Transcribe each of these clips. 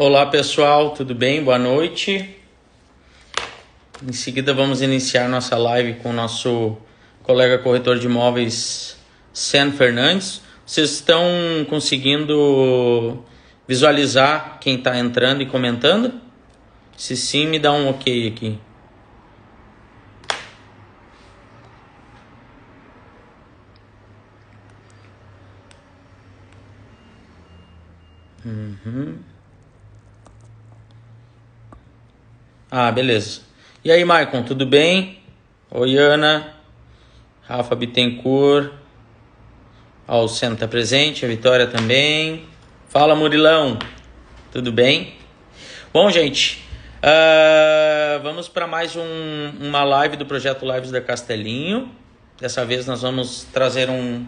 Olá pessoal, tudo bem? Boa noite. Em seguida vamos iniciar nossa live com o nosso colega corretor de imóveis, Sam Fernandes. Vocês estão conseguindo visualizar quem está entrando e comentando? Se sim, me dá um ok aqui. Beleza. E aí, Maicon, tudo bem? Oi, Ana. Rafa Bittencourt. Ó, o Sam está presente, a Vitória também. Fala, Murilão. Tudo bem? Bom, gente, vamos para mais uma live do Projeto Lives da Castelinho. Dessa vez nós vamos trazer um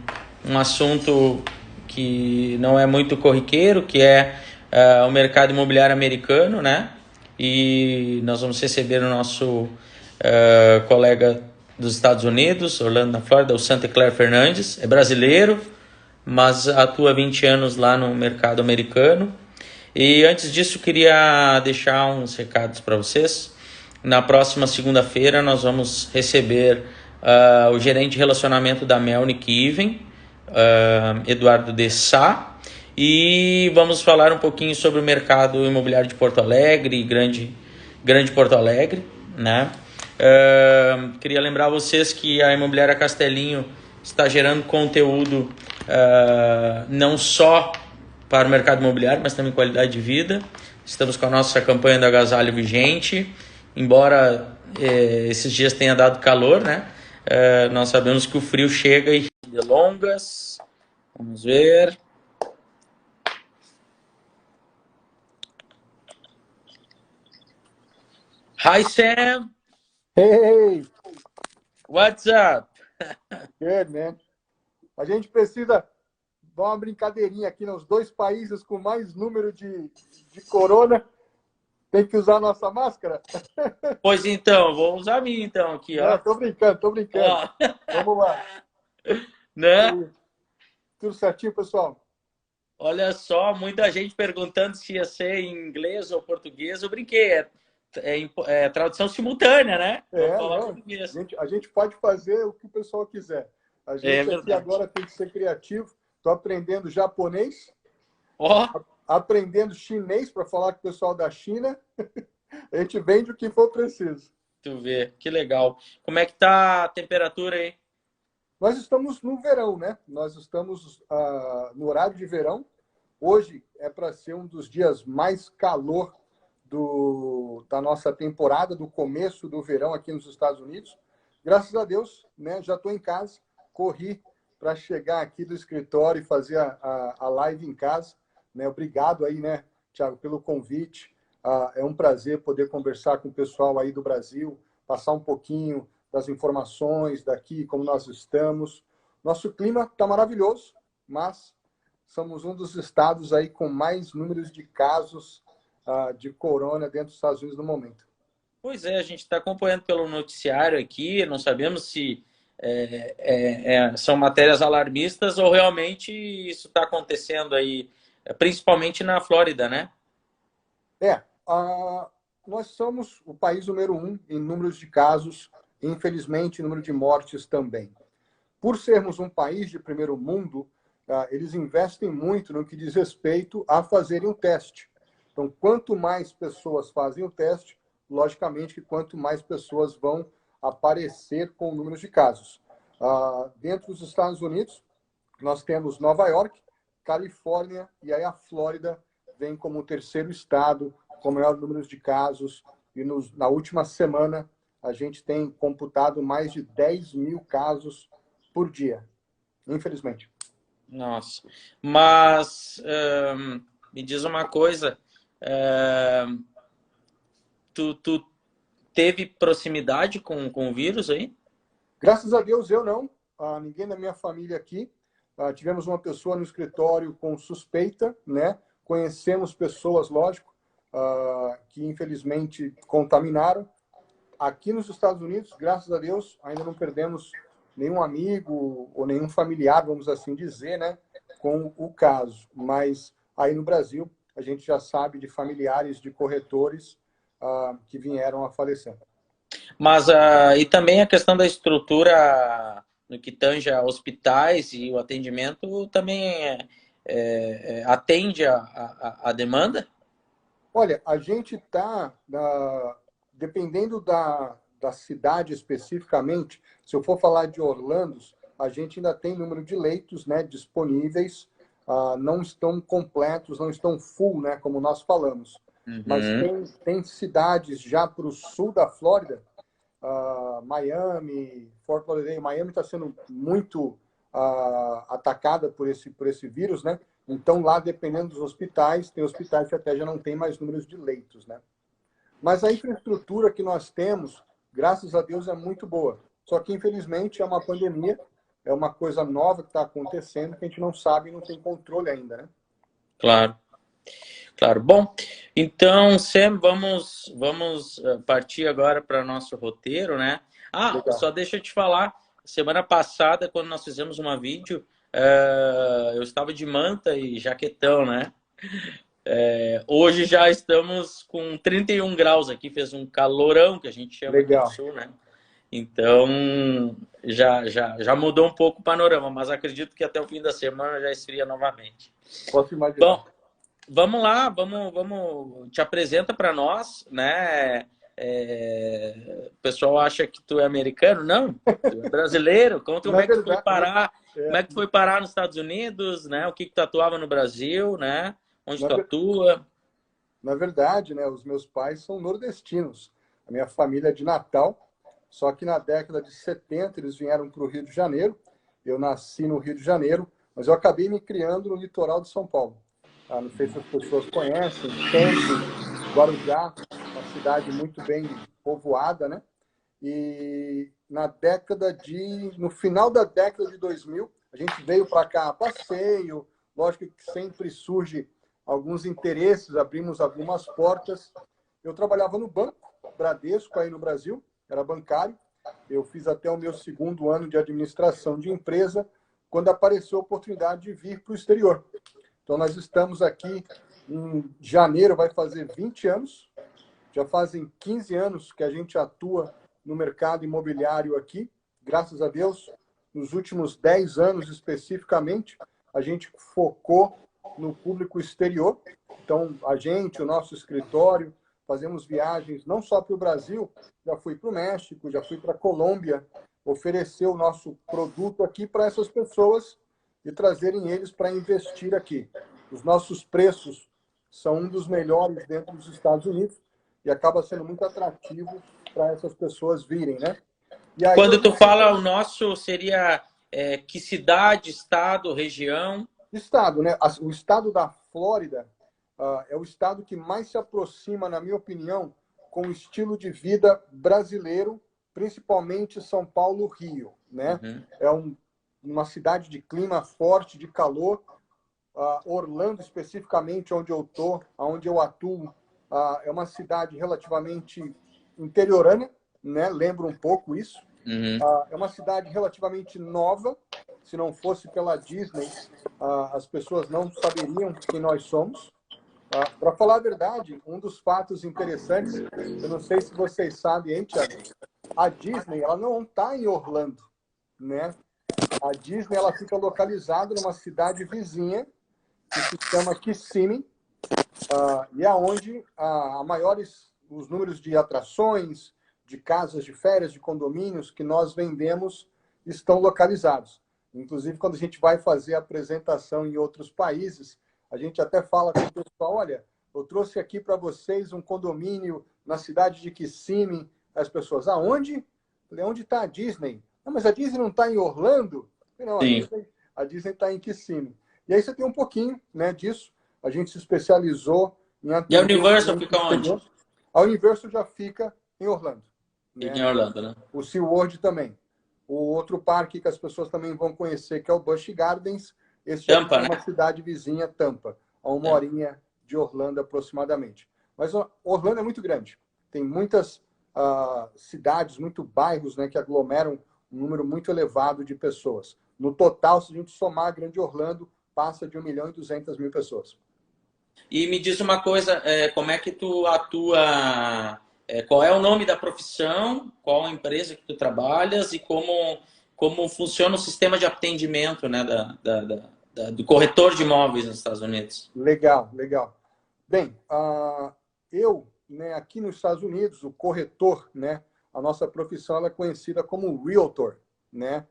assunto que não é muito corriqueiro, que é o mercado imobiliário americano, né? E nós vamos receber o nosso colega dos Estados Unidos, Orlando, na Flórida, o Santa Claire Fernandes. É brasileiro, mas atua há 20 anos lá no mercado americano. E antes disso, queria deixar uns recados para vocês. Na próxima segunda-feira, nós vamos receber o gerente de relacionamento da Melnick Even, Eduardo de Sá, e vamos falar um pouquinho sobre o mercado imobiliário de Porto Alegre, grande Porto Alegre, né? Queria lembrar vocês que a Imobiliária Castelinho está gerando conteúdo não só para o mercado imobiliário, mas também qualidade de vida. Estamos com a nossa campanha do agasalho vigente, embora esses dias tenha dado calor, né? Nós sabemos que o frio chega e delongas. Vamos ver. Hi, Sam. Hey, What's up? good, man. A gente precisa dar uma brincadeirinha aqui nos dois países com mais número de corona. Tem que usar nossa máscara? Pois então, vou usar a minha então aqui, Não, ó. tô brincando, tô brincando. Ó. Vamos lá. Né? Tudo certinho, pessoal? Olha só, muita gente perguntando se ia ser em inglês ou português. Eu brinquei, é tradução simultânea, né? Vamos falar Não. português. A gente pode fazer o que o pessoal quiser. A É gente aqui verdade. agora tem que ser criativo. Tô aprendendo japonês, Ó, aprendendo chinês para falar com o pessoal da China. A gente vende o que for preciso. tu vê, que legal. Como é que tá a temperatura aí? Nós estamos no verão, né? Nós estamos no horário de verão. Hoje é para ser um dos dias mais calor da nossa temporada, do começo do verão aqui nos Estados Unidos. Graças a Deus, né? Já estou em casa, corri para chegar aqui do escritório e fazer a live em casa. Né? Obrigado aí, né, Thiago, pelo convite. É um prazer poder conversar com o pessoal aí do Brasil, passar um pouquinho das informações daqui, como nós estamos. Nosso clima está maravilhoso, mas somos um dos estados aí com mais números de casos de corona dentro dos Estados Unidos no momento. Pois é, a gente está acompanhando pelo noticiário aqui, não sabemos se são matérias alarmistas ou realmente isso está acontecendo aí, principalmente na Flórida, né? Nós somos o país número 1 em números de casos, infelizmente, número de mortes também. Por sermos um país de primeiro mundo, eles investem muito no que diz respeito a fazerem um teste. Então, quanto mais pessoas fazem o teste, logicamente que quanto mais pessoas vão aparecer com números de casos. Dentro dos Estados Unidos, nós temos Nova York, Califórnia e aí a Flórida vem como o terceiro estado com maior número de casos. E na última semana, a gente tem computado mais de 10 mil casos por dia, infelizmente. Nossa, mas me diz uma coisa, tu teve proximidade com o vírus aí? Graças a Deus, eu não. Ninguém da minha família aqui. Tivemos uma pessoa no escritório com suspeita, né? Conhecemos pessoas, lógico, que infelizmente contaminaram. Aqui nos Estados Unidos, graças a Deus, ainda não perdemos nenhum amigo ou nenhum familiar, vamos assim dizer, né? Com o caso. Mas aí no Brasil, a gente já sabe de familiares de corretores que vieram a falecer. Mas e também a questão da estrutura no que tange a hospitais e o atendimento também atende a demanda? Olha, a gente está, dependendo da cidade especificamente, se eu for falar de Orlando, a gente ainda tem número de leitos, né, disponíveis, não estão completos, não estão full, né, como nós falamos. Mas tem cidades já para o sul da Flórida, Miami, Fort Lauderdale. Miami está sendo muito atacada por esse vírus, né? Então, lá, dependendo dos hospitais, tem hospitais que até já não tem mais números de leitos, né? Mas a infraestrutura que nós temos, graças a Deus, é muito boa. Só que, infelizmente, é uma pandemia, é uma coisa nova que está acontecendo, que a gente não sabe e não tem controle ainda, né? Claro, claro. Bom, então, Sam, vamos partir agora para o nosso roteiro, né? Legal. Só deixa eu te falar, semana passada, quando nós fizemos uma vídeo, eu estava de manta e jaquetão, né? Hoje já estamos com 31 graus aqui, fez um calorão, que a gente chama aqui no Legal. sul, né? Então, já mudou um pouco o panorama, mas acredito que até o fim da semana já esfria novamente. Posso imaginar. Bom, vamos lá, vamos te apresenta para nós, né? O pessoal acha que tu é americano, não? Tu é brasileiro. Conta como é que tu foi parar, como é que tu foi parar nos Estados Unidos, né? O que tu atuava no Brasil, né? Onde tu atua? Na verdade, né, os meus pais são nordestinos. A minha família é de Natal, só que na década de 70 eles vieram para o Rio de Janeiro. Eu nasci no Rio de Janeiro, mas eu acabei me criando no litoral de São Paulo. Não sei se as pessoas conhecem, Santos, Guarujá, uma cidade muito bem povoada, né? E no final da década de 2000, a gente veio para cá a passeio. Lógico que sempre surge alguns interesses, abrimos algumas portas. Eu trabalhava no banco Bradesco aí no Brasil, era bancário. Eu fiz até o meu segundo ano de administração de empresa, quando apareceu a oportunidade de vir para o exterior. Então, nós estamos aqui em janeiro, vai fazer 20 anos. Já fazem 15 anos que a gente atua no mercado imobiliário aqui. Graças a Deus, nos últimos 10 anos especificamente, a gente focou no público exterior. Então, a gente, o nosso escritório, fazemos viagens não só para o Brasil, já fui para o México, já fui para a Colômbia, oferecer o nosso produto aqui para essas pessoas e trazerem eles para investir aqui. Os nossos preços são um dos melhores dentro dos Estados Unidos e acaba sendo muito atrativo para essas pessoas virem, né? E aí, quando tu fala o nosso, seria que cidade, estado, região? Estado, né? O estado da Flórida é o estado que mais se aproxima, na minha opinião, com o estilo de vida brasileiro, principalmente São Paulo, Rio, né? É uma cidade de clima forte, de calor. Orlando, especificamente, onde eu estou, onde eu atuo, é uma cidade relativamente interiorana, né? Lembra um pouco isso. É uma cidade relativamente nova. Se não fosse pela Disney, as pessoas não saberiam quem nós somos. Para falar a verdade, um dos fatos interessantes, eu não sei se vocês sabem, hein, Thiago? A Disney, ela não está em Orlando, né? A Disney, ela fica localizada numa cidade vizinha que se chama Kissimmee, e é onde os números de atrações, de casas de férias, de condomínios que nós vendemos estão localizados. Inclusive, quando a gente vai fazer a apresentação em outros países, a gente até fala com o pessoal, olha, eu trouxe aqui para vocês um condomínio na cidade de Kissimmee. As pessoas, aonde? Onde está a Disney? Não, mas a Disney não está em Orlando? Não, a Disney está em Kissimmee. E aí você tem um pouquinho, né, disso. A gente se especializou em atender... E a Universal fica onde? A Universal já fica em Orlando. Fica em Orlando, né? O SeaWorld também. O outro parque que as pessoas também vão conhecer, que é o Busch Gardens. Esse Tampa, é uma cidade vizinha, Tampa, a uma horinha de Orlando aproximadamente. Mas Orlando é muito grande. Tem muitas cidades, muitos bairros, né, que aglomeram um número muito elevado de pessoas. No total, se a gente somar a Grande Orlando, passa de 1.200.000 pessoas. E me diz uma coisa, como é que tu atua, qual é o nome da profissão, qual a empresa que tu trabalhas e como funciona o sistema de atendimento, né, do corretor de imóveis nos Estados Unidos? Legal, legal. Bem, eu, né, aqui nos Estados Unidos, o corretor, né, a nossa profissão ela é conhecida como realtor, né?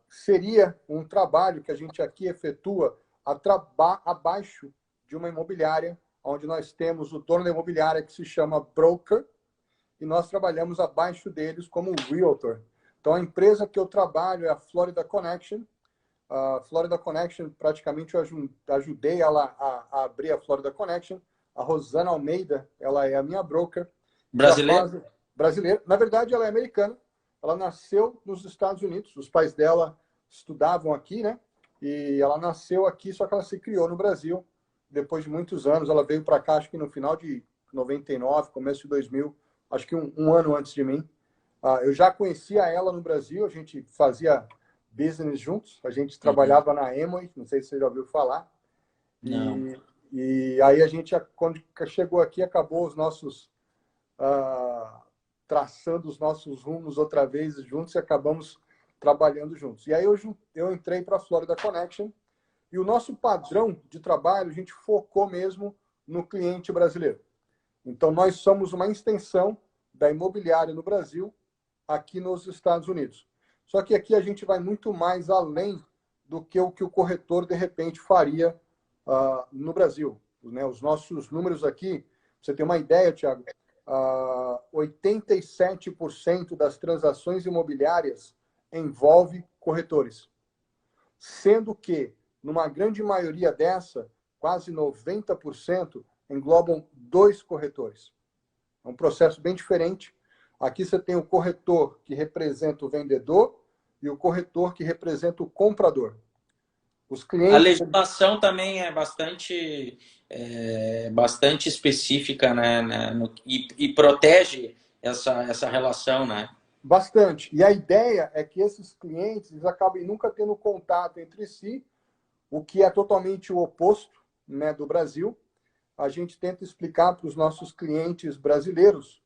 Seria um trabalho que a gente aqui efetua abaixo de uma imobiliária, onde nós temos o dono da imobiliária que se chama broker, e nós trabalhamos abaixo deles como realtor. Então, a empresa que eu trabalho é a Florida Connection. A Florida Connection, praticamente eu ajudei ela a abrir a Florida Connection. A Rosana Almeida, ela é a minha broker. Já Brasileiro? faz brasileira. Na verdade, ela é americana. Ela nasceu nos Estados Unidos. Os pais dela estudavam aqui, né? E ela nasceu aqui, só que ela se criou no Brasil. Depois de muitos anos, ela veio para cá, acho que no final de 99, começo de 2000, acho que um ano antes de mim. Eu já conhecia ela no Brasil, a gente fazia business juntos, a gente Uhum. trabalhava na Amway, não sei se você já ouviu falar, Não. e aí a gente, quando chegou aqui, acabou os nossos, traçando os nossos rumos outra vez juntos e acabamos trabalhando juntos. E aí eu entrei para a Florida Connection e o nosso padrão de trabalho, a gente focou mesmo no cliente brasileiro. Então, nós somos uma extensão da imobiliária no Brasil, aqui nos Estados Unidos. Só que aqui a gente vai muito mais além do que o corretor, de repente, faria no Brasil. Né? Os nossos números aqui, pra você ter uma ideia, Tiago, 87% das transações imobiliárias envolve corretores. Sendo que, numa grande maioria dessa, quase 90%, englobam dois corretores. É um processo bem diferente. Aqui você tem o corretor que representa o vendedor e o corretor que representa o comprador. Os A clientes, legislação também é bastante específica, né, e protege essa relação, né? bastante. E a ideia é que esses clientes eles acabem nunca tendo contato entre si, o que é totalmente o oposto, né, do Brasil. A gente tenta explicar para os nossos clientes brasileiros.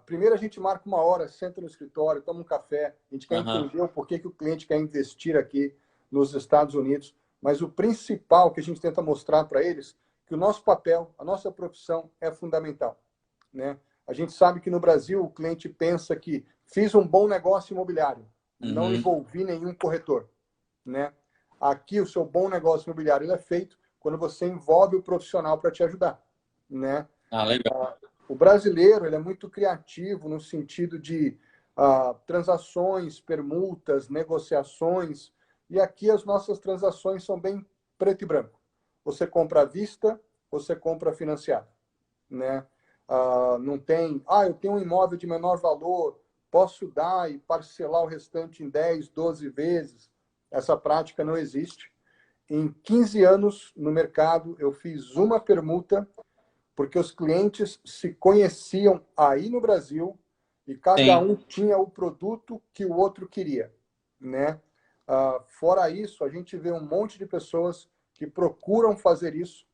Primeiro a gente marca uma hora, senta no escritório, toma um café, a gente quer Aham. entender o porquê que o cliente quer investir aqui nos Estados Unidos, mas o principal que a gente tenta mostrar para eles que o nosso papel, a nossa profissão é fundamental, né? A gente sabe que no Brasil o cliente pensa que fiz um bom negócio imobiliário, não Uhum. envolvi nenhum corretor, né? Aqui o seu bom negócio imobiliário ele é feito quando você envolve o profissional para te ajudar, né? Ah, legal. O brasileiro ele é muito criativo no sentido de transações, permutas, negociações. E aqui as nossas transações são bem preto e branco. Você compra à vista, você compra financiado, né? Não tem, eu tenho um imóvel de menor valor, posso dar e parcelar o restante em 10, 12 vezes. Essa prática não existe. Em 15 anos no mercado, eu fiz uma permuta porque os clientes se conheciam aí no Brasil e cada Sim, um tinha o produto que o outro queria, né? Fora isso, a gente vê um monte de pessoas que procuram fazer isso,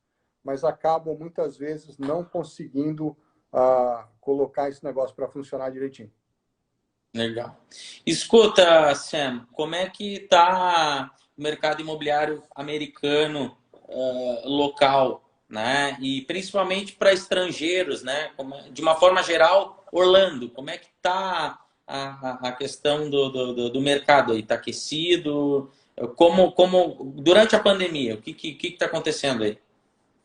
mas acabam muitas vezes não conseguindo colocar esse negócio para funcionar direitinho. legal. Escuta, Sam, como é que tá o mercado imobiliário americano, local, né? E principalmente para estrangeiros, né? De uma forma geral, Orlando, como é que tá a questão do mercado aí? Está aquecido? Como durante a pandemia, o que está acontecendo aí?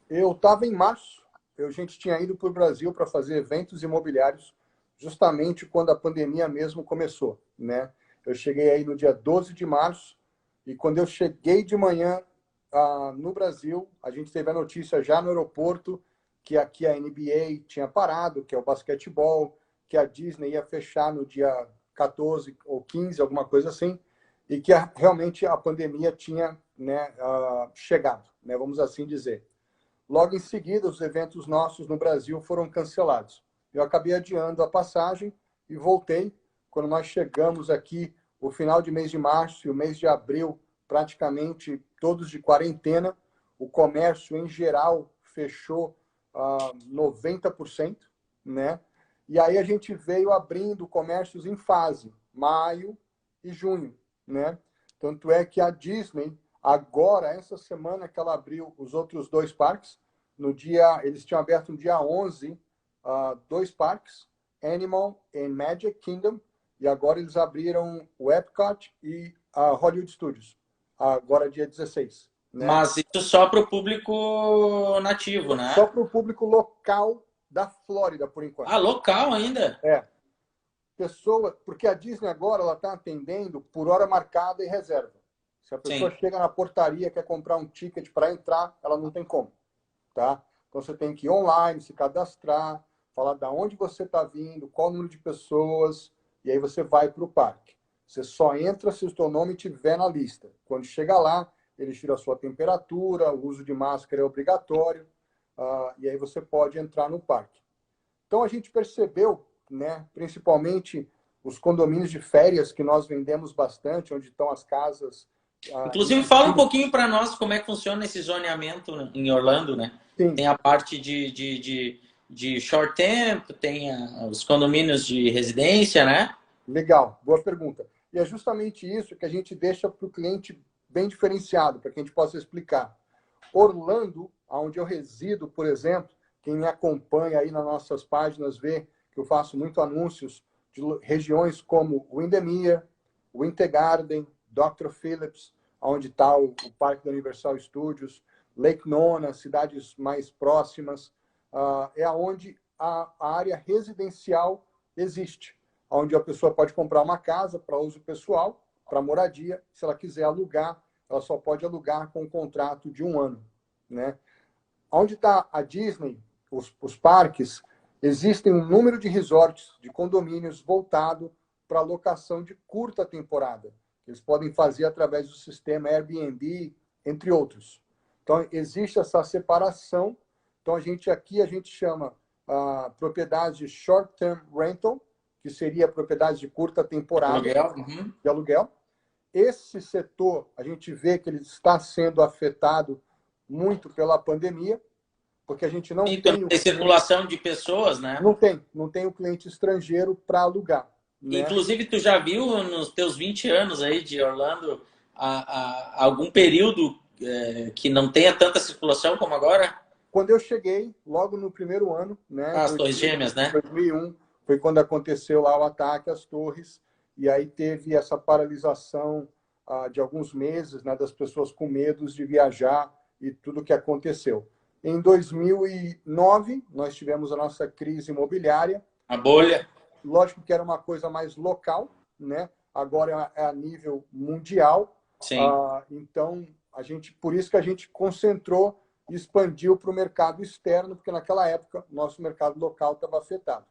Eu estava em março, a gente tinha ido para o Brasil para fazer eventos imobiliários, justamente quando a pandemia mesmo começou, né? Eu cheguei aí no dia 12 de março, e quando eu cheguei de manhã no Brasil, a gente teve a notícia já no aeroporto que aqui a NBA tinha parado, que é o basquetebol, que a Disney ia fechar no dia 14 ou 15, alguma coisa assim, e que realmente a pandemia tinha, né, chegado, né, vamos assim dizer. Logo em seguida, os eventos nossos no Brasil foram cancelados. Eu acabei adiando a passagem e voltei. Quando nós chegamos aqui, o final de mês de março e o mês de abril, praticamente todos de quarentena, o comércio em geral fechou 90%, né? E aí a gente veio abrindo comércios em fase, maio e junho, né? Tanto é que a Disney, agora, essa semana que ela abriu os outros dois parques, eles tinham aberto no dia 11, dois parques, Animal and Magic Kingdom, e agora eles abriram o Epcot e a Hollywood Studios, agora dia 16. Né? Mas isso só para o público nativo, Só né? para o público local da Flórida, por enquanto. Ah, local ainda? Porque a Disney agora ela está atendendo por hora marcada e reserva. Se a pessoa Sim. chega na portaria, quer comprar um ticket para entrar, ela não tem como. Tá? Então você tem que ir online, se cadastrar, falar de onde você está vindo, qual o número de pessoas, e aí você vai para o parque. Você só entra se o seu nome estiver na lista. Quando chega lá, eles tiram a sua temperatura, o uso de máscara é obrigatório, e aí você pode entrar no parque. Então a gente percebeu, né, principalmente os condomínios de férias que nós vendemos bastante, onde estão as casas. Inclusive, fala um pouquinho para nós como é que funciona esse zoneamento em Orlando, né? Sim. Tem a parte de short temp, tem os condomínios de residência, né? Legal, boa pergunta. E é justamente isso que a gente deixa para o cliente bem diferenciado, para que a gente possa explicar. Orlando, onde eu resido, por exemplo, quem me acompanha aí nas nossas páginas vê que eu faço muito anúncios de regiões como Windermere, Winter Garden, Dr. Phillips, onde está o Parque da Universal Studios, Lake Nona, cidades mais próximas, é onde a área residencial existe, onde a pessoa pode comprar uma casa para uso pessoal, para moradia. Se ela quiser alugar, ela só pode alugar com um contrato de 1 ano. Né? Onde está a Disney, os parques, existem um número de resorts, de condomínios voltado para locação de curta temporada. Eles podem fazer através do sistema Airbnb, entre outros. Então, existe essa separação. Então, a gente chama propriedades de short-term rental, que seria propriedades de curta temporada, Aluguel. Uhum. de aluguel. Esse setor, a gente vê que ele está sendo afetado muito pela pandemia, porque a gente não Então, tem tem circulação de pessoas, né? não tem o cliente estrangeiro para alugar. Né? Inclusive, tu já viu nos teus 20 anos aí de Orlando algum período que não tenha tanta circulação como agora? Quando eu cheguei, logo no primeiro ano, né, As Torres Gêmeas, né? 2001, foi quando aconteceu lá o ataque às torres, e aí teve essa paralisação de alguns meses, né, das pessoas com medos de viajar e tudo que aconteceu. Em 2009, nós tivemos a nossa crise imobiliária. A bolha. Lógico que era uma coisa mais local, né? Agora é a nível mundial. Sim. Então, por isso que a gente concentrou e expandiu para o mercado externo, porque naquela época o nosso mercado local estava afetado.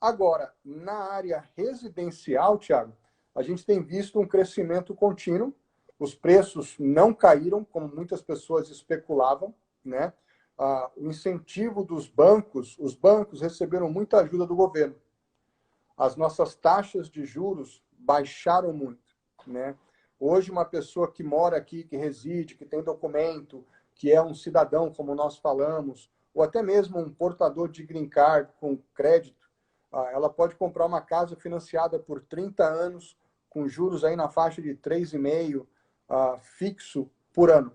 Agora, na área residencial, Thiago, a gente tem visto um crescimento contínuo. Os preços não caíram, como muitas pessoas especulavam, né? O incentivo dos bancos, os bancos receberam muita ajuda do governo. As nossas taxas de juros baixaram muito, né? Hoje, uma pessoa que mora aqui, que reside, que tem documento, que é um cidadão, como nós falamos, ou até mesmo um portador de green card com crédito, ela pode comprar uma casa financiada por 30 anos, com juros aí na faixa de 3,5 fixo por ano.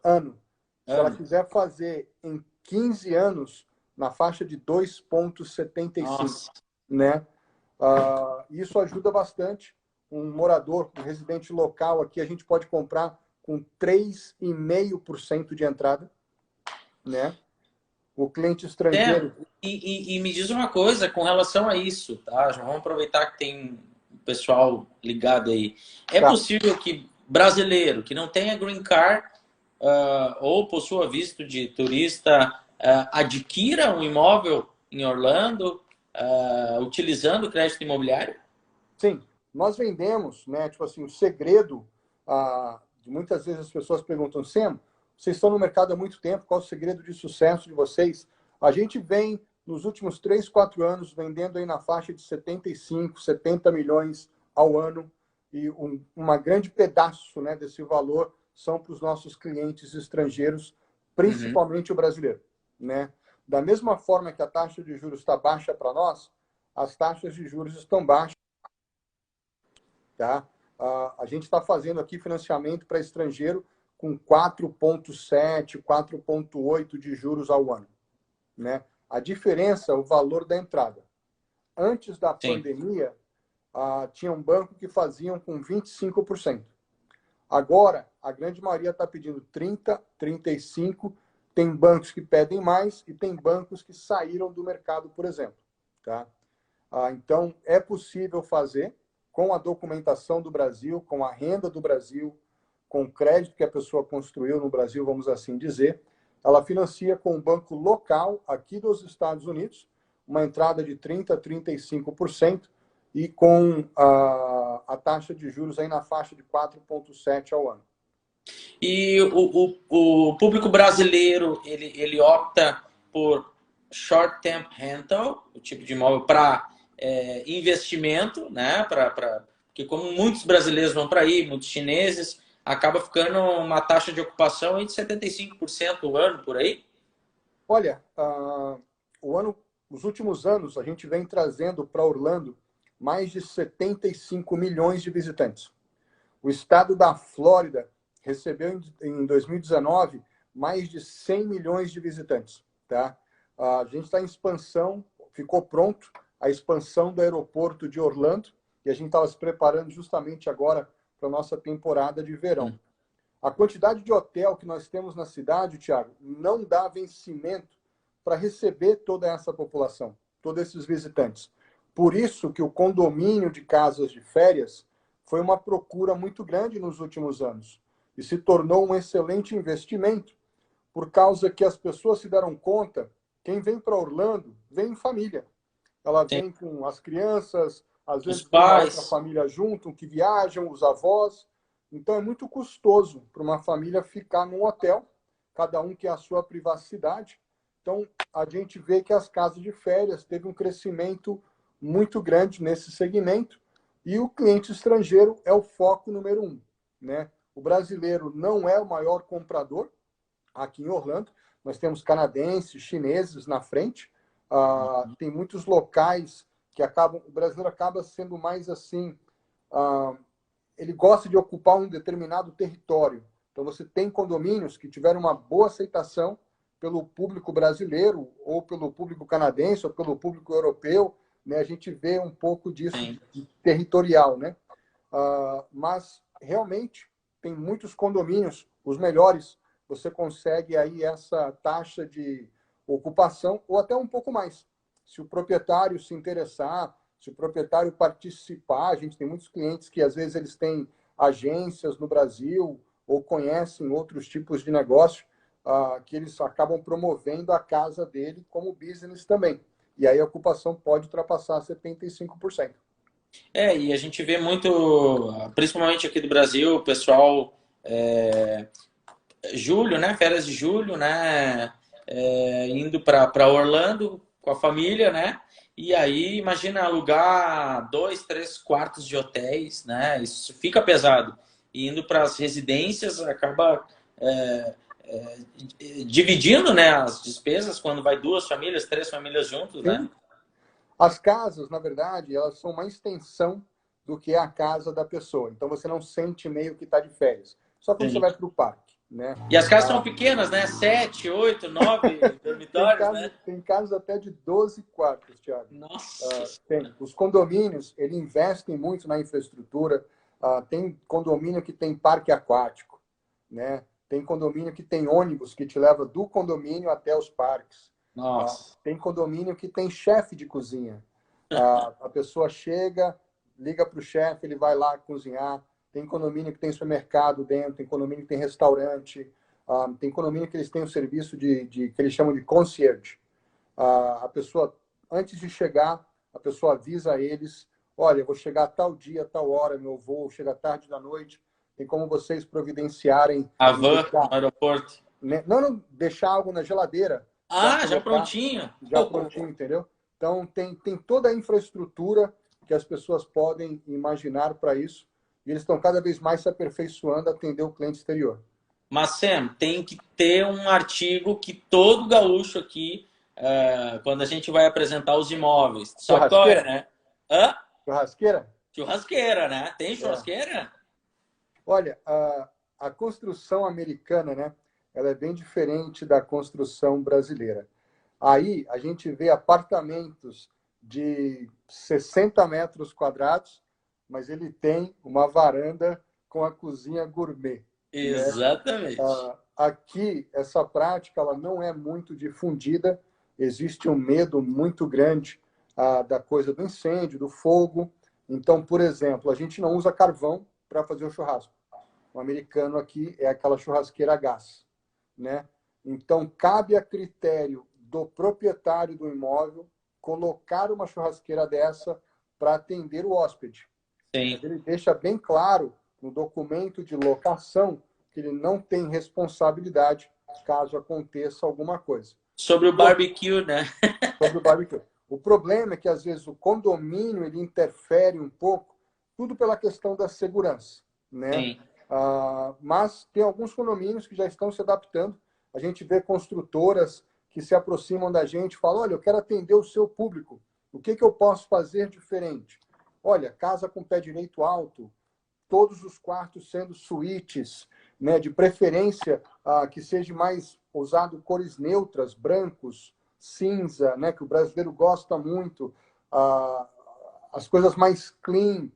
Ano. Se ela quiser fazer em 15 anos, na faixa de 2,75, né? Isso ajuda bastante. Um morador, um residente local aqui, a gente pode comprar com 3,5% de entrada, né? O cliente estrangeiro... E me diz uma coisa com relação a isso, tá? Já vamos aproveitar que tem o pessoal ligado aí. É possível que brasileiro que não tenha green card ou possua visto de turista adquira um imóvel em Orlando utilizando crédito imobiliário? Sim, nós vendemos, né? Tipo assim, o segredo, muitas vezes as pessoas perguntam, Sam, vocês estão no mercado há muito tempo, qual é o segredo de sucesso de vocês? A gente vem, nos últimos 3, 4 anos, vendendo aí na faixa de 75, 70 milhões ao ano, e uma grande pedaço, né, desse valor são para os nossos clientes estrangeiros, Uhum. principalmente o brasileiro, né? Da mesma forma que a taxa de juros está baixa para nós, as taxas de juros estão baixas, tá? A gente está fazendo aqui financiamento para estrangeiro com 4,7, 4,8 de juros ao ano, né? A diferença é o valor da entrada. Antes da Sim. pandemia, tinha um banco que faziam com 25%. Agora, a grande maioria está pedindo 30, 35%. Tem bancos que pedem mais e tem bancos que saíram do mercado, por exemplo. Tá? Então, é possível fazer com a documentação do Brasil, com a renda do Brasil, com o crédito que a pessoa construiu no Brasil, vamos assim dizer. Ela financia com um banco local aqui dos Estados Unidos, uma entrada de 30% a 35% e com a taxa de juros aí na faixa de 4,7 ao ano. E o público brasileiro, ele opta por short-term rental, o tipo de imóvel para investimento, né? Porque como muitos brasileiros vão para aí, muitos chineses, acaba ficando uma taxa de ocupação aí de 75% o ano, por aí. Olha, os últimos anos a gente vem trazendo para Orlando mais de 75 milhões de visitantes. O estado da Flórida recebeu em 2019 mais de 100 milhões de visitantes. Tá? A gente está em expansão, ficou pronto a expansão do aeroporto de Orlando e a gente estava se preparando justamente agora para a nossa temporada de verão. A quantidade de hotel que nós temos na cidade, Thiago, não dá vencimento para receber toda essa população, todos esses visitantes. Por isso que o condomínio de casas de férias foi uma procura muito grande nos últimos anos e se tornou um excelente investimento por causa que as pessoas se deram conta, quem vem para Orlando vem em família. Ela Sim. vem com as crianças, às Os vezes vem uma outra pais. família junto, que viajam, os avós. Então é muito custoso para uma família ficar num hotel, cada um quer a sua privacidade. Então a gente vê que as casas de férias teve um crescimento muito grande nesse segmento e o cliente estrangeiro é o foco número um, né? O brasileiro não é o maior comprador aqui em Orlando. Nós temos canadenses, chineses na frente. Tem muitos locais que acabam. O brasileiro acaba sendo mais assim. Ele gosta de ocupar um determinado território. Então, você tem condomínios que tiveram uma boa aceitação pelo público brasileiro, ou pelo público canadense, ou pelo público europeu. Né? A gente vê um pouco disso de territorial, né? Mas, realmente, tem muitos condomínios, os melhores, você consegue aí essa taxa de ocupação, ou até um pouco mais. Se o proprietário se interessar, se o proprietário participar, a gente tem muitos clientes que às vezes eles têm agências no Brasil ou conhecem outros tipos de negócio que eles acabam promovendo a casa dele como business também. E aí a ocupação pode ultrapassar 75%. E a gente vê muito, principalmente aqui do Brasil, o pessoal julho, né? Férias de julho, né? Indo para Orlando com a família, né? E aí, imagina alugar 2, 3 quartos de hotéis, né? Isso fica pesado. E indo para as residências, acaba dividindo, né, as despesas quando vai 2 famílias, 3 famílias juntos, né? Sim. As casas, na verdade, elas são uma extensão do que é a casa da pessoa. Então você não sente meio que está de férias. Só quando você Sim. vai para o parque, né? E as casas são pequenas, né? 7, 8, 9 dormitórios, né? Tem casas até de 12 quartos, Thiago. Nossa. Tem. Os condomínios, eles investem muito na infraestrutura. Tem condomínio que tem parque aquático, né? Tem condomínio que tem ônibus que te leva do condomínio até os parques. Nossa. Tem condomínio que tem chefe de cozinha. A pessoa chega, liga para o chefe, ele vai lá cozinhar. Tem condomínio que tem supermercado dentro, tem condomínio que tem restaurante, tem condomínio que eles têm um serviço que eles chamam de concierge. A pessoa, antes de chegar, a pessoa avisa eles, olha, eu vou chegar a tal dia, tal hora, meu voo chega tarde da noite, tem como vocês providenciarem A e van no deixar, aeroporto. né? Não deixar algo na geladeira, já Já colocar, prontinho. já prontinho, entendeu? Então, tem toda a infraestrutura que as pessoas podem imaginar para isso. e eles estão cada vez mais se aperfeiçoando a atender o cliente exterior. Mas, Sam, tem que ter um artigo que todo gaúcho aqui, quando a gente vai apresentar os imóveis, sabe qual é, Churrasqueira? né? Hã? Churrasqueira? Churrasqueira, né? Tem É. churrasqueira? Olha, a construção americana, né? Ela é bem diferente da construção brasileira. Aí a gente vê apartamentos de 60 metros quadrados, mas ele tem uma varanda com a cozinha gourmet, né? Exatamente. Aqui, essa prática ela não é muito difundida, existe um medo muito grande da coisa do incêndio, do fogo. Então, por exemplo, a gente não usa carvão para fazer o churrasco. O americano aqui é aquela churrasqueira a gás, né? Então, cabe a critério do proprietário do imóvel colocar uma churrasqueira dessa para atender o hóspede. Mas Sim. ele deixa bem claro no documento de locação que ele não tem responsabilidade caso aconteça alguma coisa. Sobre o barbecue, né? Sobre o barbecue. O problema é que, às vezes, o condomínio ele interfere um pouco, tudo pela questão da segurança, né? Sim. Mas tem alguns condomínios que já estão se adaptando. A gente vê construtoras que se aproximam da gente e falam, olha, eu quero atender o seu público. O que eu posso fazer diferente? Olha, casa com pé direito alto, todos os quartos sendo suítes, né, de preferência que seja mais usado cores neutras, brancos, cinza, né, que o brasileiro gosta muito, as coisas mais clean.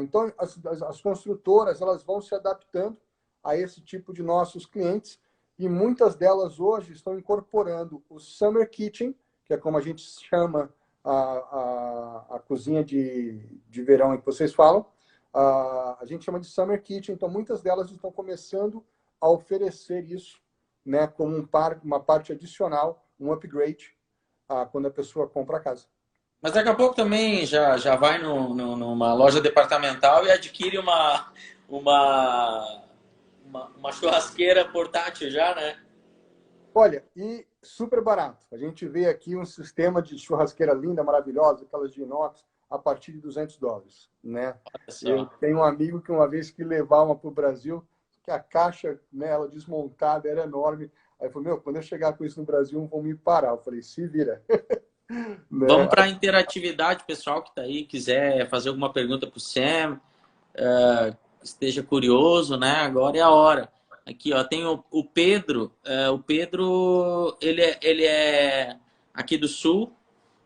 Então, as construtoras elas vão se adaptando a esse tipo de nossos clientes e muitas delas hoje estão incorporando o Summer Kitchen, que é como a gente chama a cozinha de verão que vocês falam, a gente chama de Summer Kitchen, então muitas delas estão começando a oferecer isso, né, como uma parte adicional, um upgrade, quando a pessoa compra a casa. Mas daqui a pouco também já vai numa loja departamental e adquire uma, uma churrasqueira portátil já, né? Olha, e super barato. A gente vê aqui um sistema de churrasqueira linda, maravilhosa, aquelas de inox, a partir de US$ 200, né? Olha Eu só. tenho um amigo que uma vez que levar uma para o Brasil, que a caixa, né, ela desmontada, era enorme. Aí falou, meu, quando eu chegar com isso no Brasil, vão me parar. Eu falei, se vira. Né? Vamos para a interatividade, pessoal que está aí, quiser fazer alguma pergunta para o Sam, esteja curioso, né? Agora é a hora. Aqui, ó, tem o Pedro. O Pedro, ele é aqui do Sul.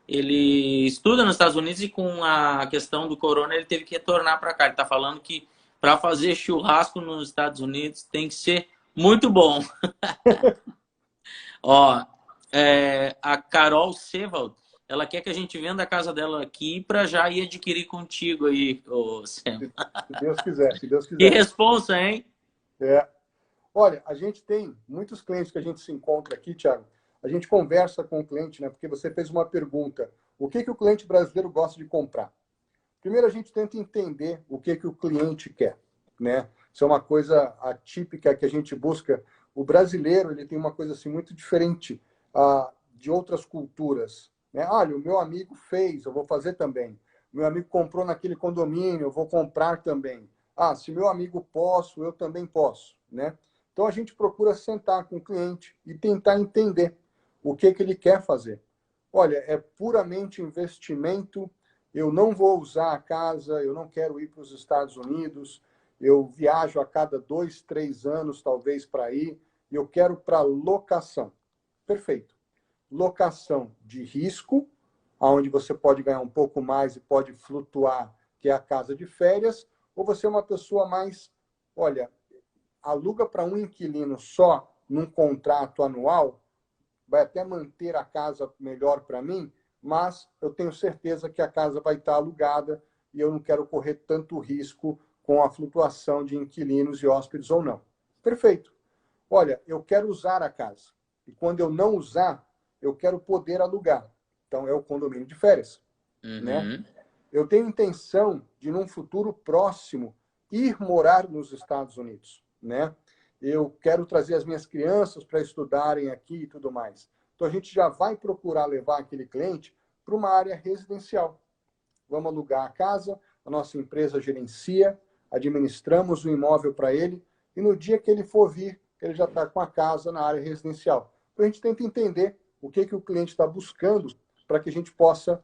Ele estuda nos Estados Unidos e com a questão do corona ele teve que retornar para cá. Ele está falando que para fazer churrasco nos Estados Unidos tem que ser muito bom. Ó, a Carol Sevald, ela quer que a gente venda a casa dela aqui para já ir adquirir contigo aí, ô Sam. Se Deus quiser, se Deus Que quiser. responsa, hein? É. Olha, a gente tem muitos clientes que a gente se encontra aqui, Thiago. A gente conversa com o cliente, né? Porque você fez uma pergunta. O que o cliente brasileiro gosta de comprar? Primeiro, a gente tenta entender o que o cliente quer, né? Isso é uma coisa atípica que a gente busca. O brasileiro, ele tem uma coisa assim muito diferente de outras culturas, né? Olha, o meu amigo fez, eu vou fazer também. Meu amigo comprou naquele condomínio, eu vou comprar também. Se meu amigo posso, eu também posso, né? Então a gente procura sentar com o cliente e tentar entender o que ele quer fazer. Olha, é puramente investimento. Eu não vou usar a casa, eu não quero ir para os Estados Unidos, eu viajo a cada 2, 3 anos, talvez, para ir, e eu quero para locação. Perfeito. Locação de risco, onde você pode ganhar um pouco mais e pode flutuar, que é a casa de férias, ou você é uma pessoa mais, olha, aluga para um inquilino só num contrato anual, vai até manter a casa melhor para mim, mas eu tenho certeza que a casa vai estar alugada e eu não quero correr tanto risco com a flutuação de inquilinos e hóspedes ou não. Perfeito. Olha, eu quero usar a casa. E quando eu não usar, eu quero poder alugar. Então, é o condomínio de férias, né? Uhum. Eu tenho intenção de, num futuro próximo, ir morar nos Estados Unidos, né? Eu quero trazer as minhas crianças para estudarem aqui e tudo mais. Então, a gente já vai procurar levar aquele cliente para uma área residencial. Vamos alugar a casa, a nossa empresa gerencia, administramos o imóvel para ele, e no dia que ele for vir, ele já está com a casa na área residencial. Então, a gente tenta entender o que, que o cliente está buscando para que a gente possa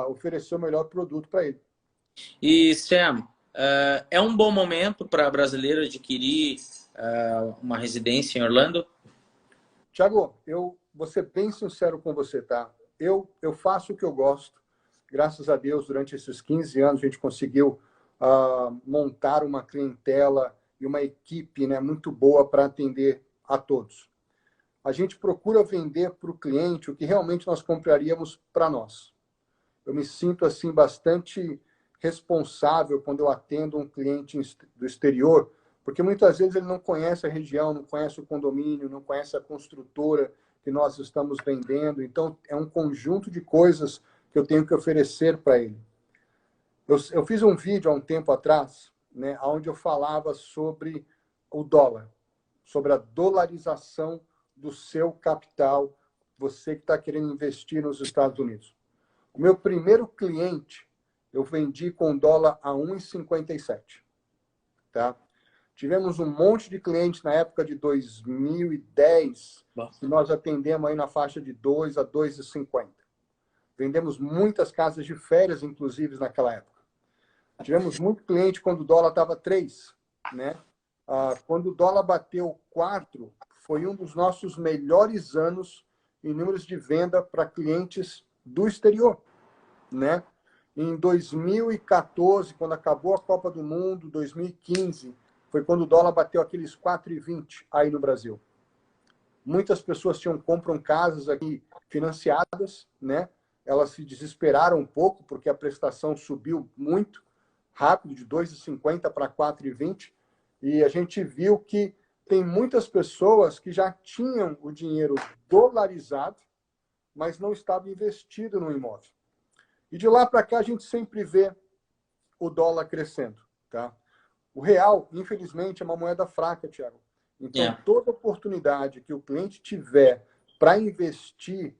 oferecer o melhor produto para ele. E, Sam, é um bom momento para brasileiro adquirir uma residência em Orlando? Tiago, eu vou ser bem sincero com você, tá? Eu faço o que eu gosto. Graças a Deus, durante esses 15 anos, a gente conseguiu montar uma clientela e uma equipe, né, muito boa para atender a todos. A gente procura vender para o cliente o que realmente nós compraríamos para nós. Eu me sinto assim bastante responsável quando eu atendo um cliente do exterior, porque muitas vezes ele não conhece a região, não conhece o condomínio, não conhece a construtora que nós estamos vendendo. Então, é um conjunto de coisas que eu tenho que oferecer para ele. Eu fiz um vídeo há um tempo atrás, né, onde eu falava sobre o dólar, sobre a dolarização do seu capital, você que está querendo investir nos Estados Unidos. O meu primeiro cliente, eu vendi com dólar a 1,57. Tá? Tivemos um monte de clientes na época de 2010, que nós atendemos aí na faixa de 2 a 2,50. Vendemos muitas casas de férias, inclusive, naquela época. Tivemos muito cliente quando o dólar estava 3, né? Quando o dólar bateu 4, foi um dos nossos melhores anos em números de venda para clientes do exterior, né? Em 2014, quando acabou a Copa do Mundo, 2015, foi quando o dólar bateu aqueles 4,20 aí no Brasil. Muitas pessoas compram casas aqui financiadas, né? Elas se desesperaram um pouco porque a prestação subiu muito rápido, de 2,50 para 4,20, e a gente viu que tem muitas pessoas que já tinham o dinheiro dolarizado, mas não estava investido no imóvel. E de lá para cá a gente sempre vê o dólar crescendo, tá? O real, infelizmente, é uma moeda fraca, Thiago. Então, toda oportunidade que o cliente tiver para investir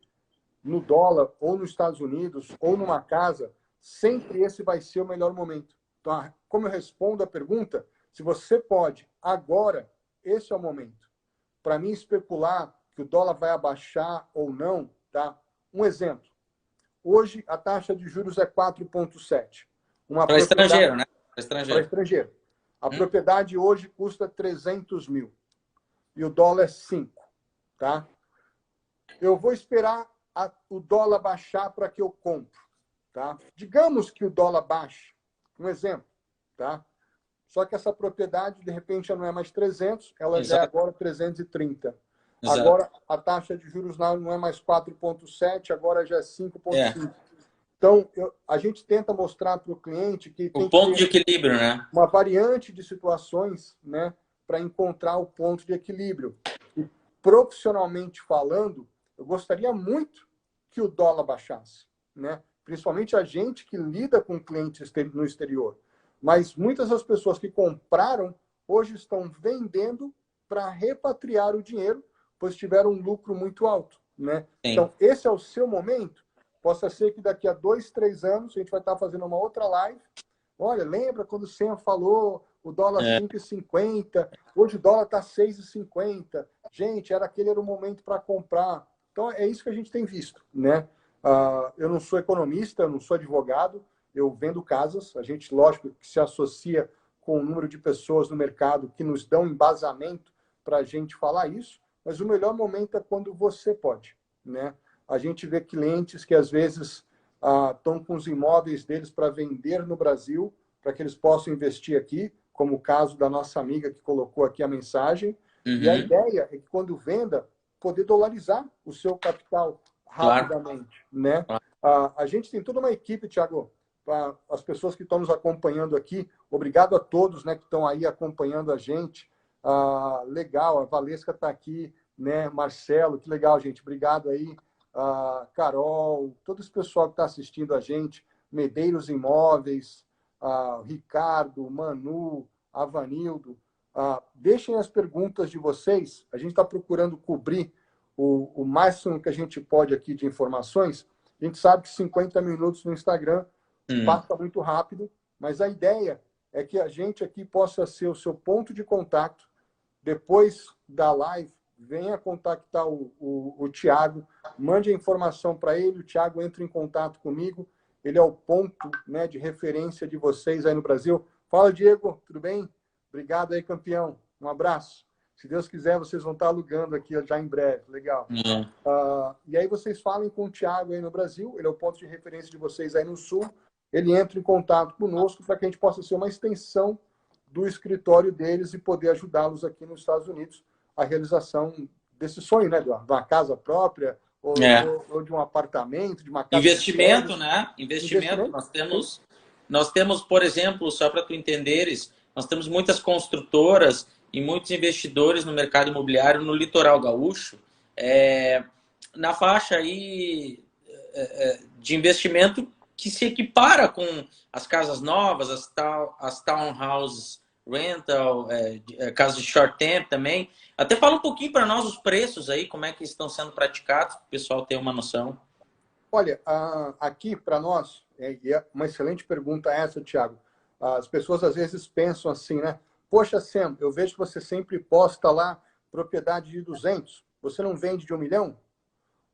no dólar, ou nos Estados Unidos, ou numa casa, sempre esse vai ser o melhor momento. Então, como eu respondo a pergunta, se você pode, agora, esse é o momento. Para mim, especular que o dólar vai abaixar ou não, tá? Um exemplo. Hoje, a taxa de juros é 4,7. Para estrangeiro, né? Para estrangeiro. A propriedade hoje custa 300 mil. E o dólar é 5. Tá? Eu vou esperar o dólar baixar para que eu compro. Tá? Digamos que o dólar baixe. Um exemplo. Tá? Só que essa propriedade, de repente, já não é mais 300, ela já é agora 330. Exato. Agora, a taxa de juros não é mais 4,7, agora já é 5,5. Então, a gente tenta mostrar para o cliente que tem o ponto de equilíbrio, né? Uma variante de situações, né, para encontrar o ponto de equilíbrio. E, profissionalmente falando, eu gostaria muito que o dólar baixasse, né? Principalmente a gente que lida com clientes no exterior. Mas muitas das pessoas que compraram hoje estão vendendo para repatriar o dinheiro, pois tiveram um lucro muito alto, né? Então, esse é o seu momento. Possa ser que daqui a 2, 3 anos a gente vai estar fazendo uma outra live. Olha, lembra quando o Sam falou o dólar 5,50, hoje o dólar está 6,50. Gente, aquele era o momento para comprar. Então, é isso que a gente tem visto, né? Eu não sou economista, eu não sou advogado, eu vendo casas. A gente, lógico, que se associa com o número de pessoas no mercado que nos dão embasamento para a gente falar isso, mas o melhor momento é quando você pode, né? A gente vê clientes que, às vezes, estão com os imóveis deles para vender no Brasil, para que eles possam investir aqui, como o caso da nossa amiga que colocou aqui a mensagem. E a ideia é que, quando venda, poder dolarizar o seu capital rapidamente, né? A gente tem toda uma equipe, Thiago, para as pessoas que estão nos acompanhando aqui. Obrigado a todos, né, que estão aí acompanhando a gente. Legal, a Valesca está aqui, né? Marcelo, que legal, gente. Obrigado aí. Carol, todo esse pessoal que está assistindo a gente, Medeiros Imóveis, Ricardo, Manu, Avanildo. Deixem as perguntas de vocês. A gente está procurando cobrir o máximo que a gente pode aqui de informações. A gente sabe que 50 minutos no Instagram passa muito rápido, mas a ideia é que a gente aqui possa ser o seu ponto de contato. Depois da live, venha contactar o Thiago, mande a informação para ele, o Thiago entra em contato comigo, ele é o ponto, né, de referência de vocês aí no Brasil. Fala, Diego, tudo bem? Obrigado aí, campeão. Um abraço. Se Deus quiser, vocês vão estar alugando aqui já em breve. Legal. E aí vocês falem com o Thiago aí no Brasil, ele é o ponto de referência de vocês aí no Sul. Ele entra em contato conosco para que a gente possa ser uma extensão do escritório deles e poder ajudá-los aqui nos Estados Unidos a realização desse sonho, né? De uma casa própria, ou de um apartamento, de uma casa. Investimento, né? Investimento. Nós temos, por exemplo, só para tu entenderes, nós temos muitas construtoras e muitos investidores no mercado imobiliário no litoral gaúcho, na faixa aí de investimento que se equipara com as casas novas, as townhouses rental, casas de short term também. Até fala um pouquinho para nós os preços aí, como é que estão sendo praticados, para o pessoal ter uma noção. Olha, aqui para nós, e é uma excelente pergunta essa, Thiago. As pessoas às vezes pensam assim, né? Poxa, Sam, eu vejo que você sempre posta lá propriedade de 200. Você não vende de 1 milhão?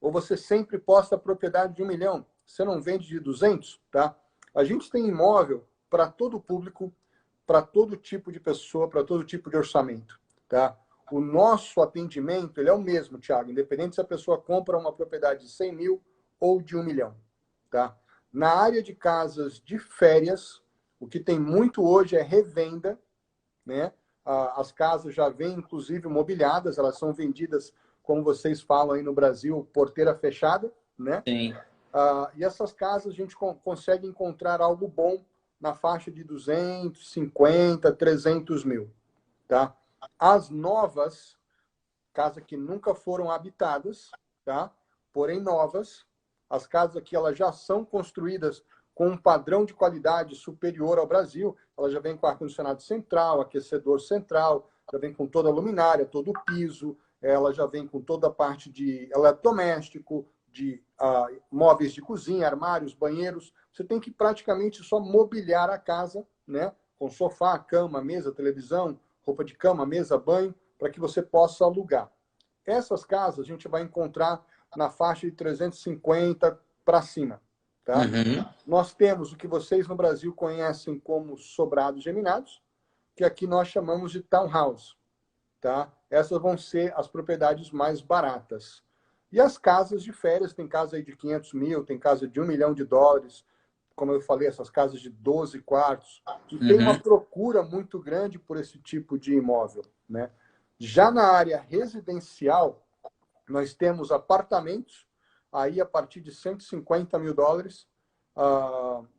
Ou você sempre posta propriedade de 1 milhão? Você não vende de 200? Tá? A gente tem imóvel para todo público, para todo tipo de pessoa, para todo tipo de orçamento. Tá? O nosso atendimento ele é o mesmo, Thiago, independente se a pessoa compra uma propriedade de 100 mil ou de 1 milhão. Tá? Na área de casas de férias, o que tem muito hoje é revenda, né? As casas já vêm, inclusive, mobiliadas, elas são vendidas, como vocês falam aí no Brasil, porteira fechada, né? Sim. E essas casas a gente consegue encontrar algo bom na faixa de 250, 300 mil, tá? As novas, casas que nunca foram habitadas, tá? Porém novas, as casas aqui elas já são construídas com um padrão de qualidade superior ao Brasil. Ela já vem com ar-condicionado central, aquecedor central, já vem com toda a luminária, todo o piso, ela já vem com toda a parte de eletrodoméstico, de móveis de cozinha, armários, banheiros. Você tem que praticamente só mobiliar a casa, né? Com sofá, cama, mesa, televisão, roupa de cama, mesa, banho, para que você possa alugar. Essas casas a gente vai encontrar na faixa de 350 para cima. Tá? Uhum. Nós temos o que vocês no Brasil conhecem como sobrados geminados, que aqui nós chamamos de townhouse. Tá? Essas vão ser as propriedades mais baratas. E as casas de férias, tem casa aí de 500 mil, tem casa de 1 milhão de dólares, como eu falei, essas casas de 12 quartos. E tem uma procura muito grande por esse tipo de imóvel. Né? Já na área residencial, nós temos apartamentos, aí a partir de 150 mil dólares,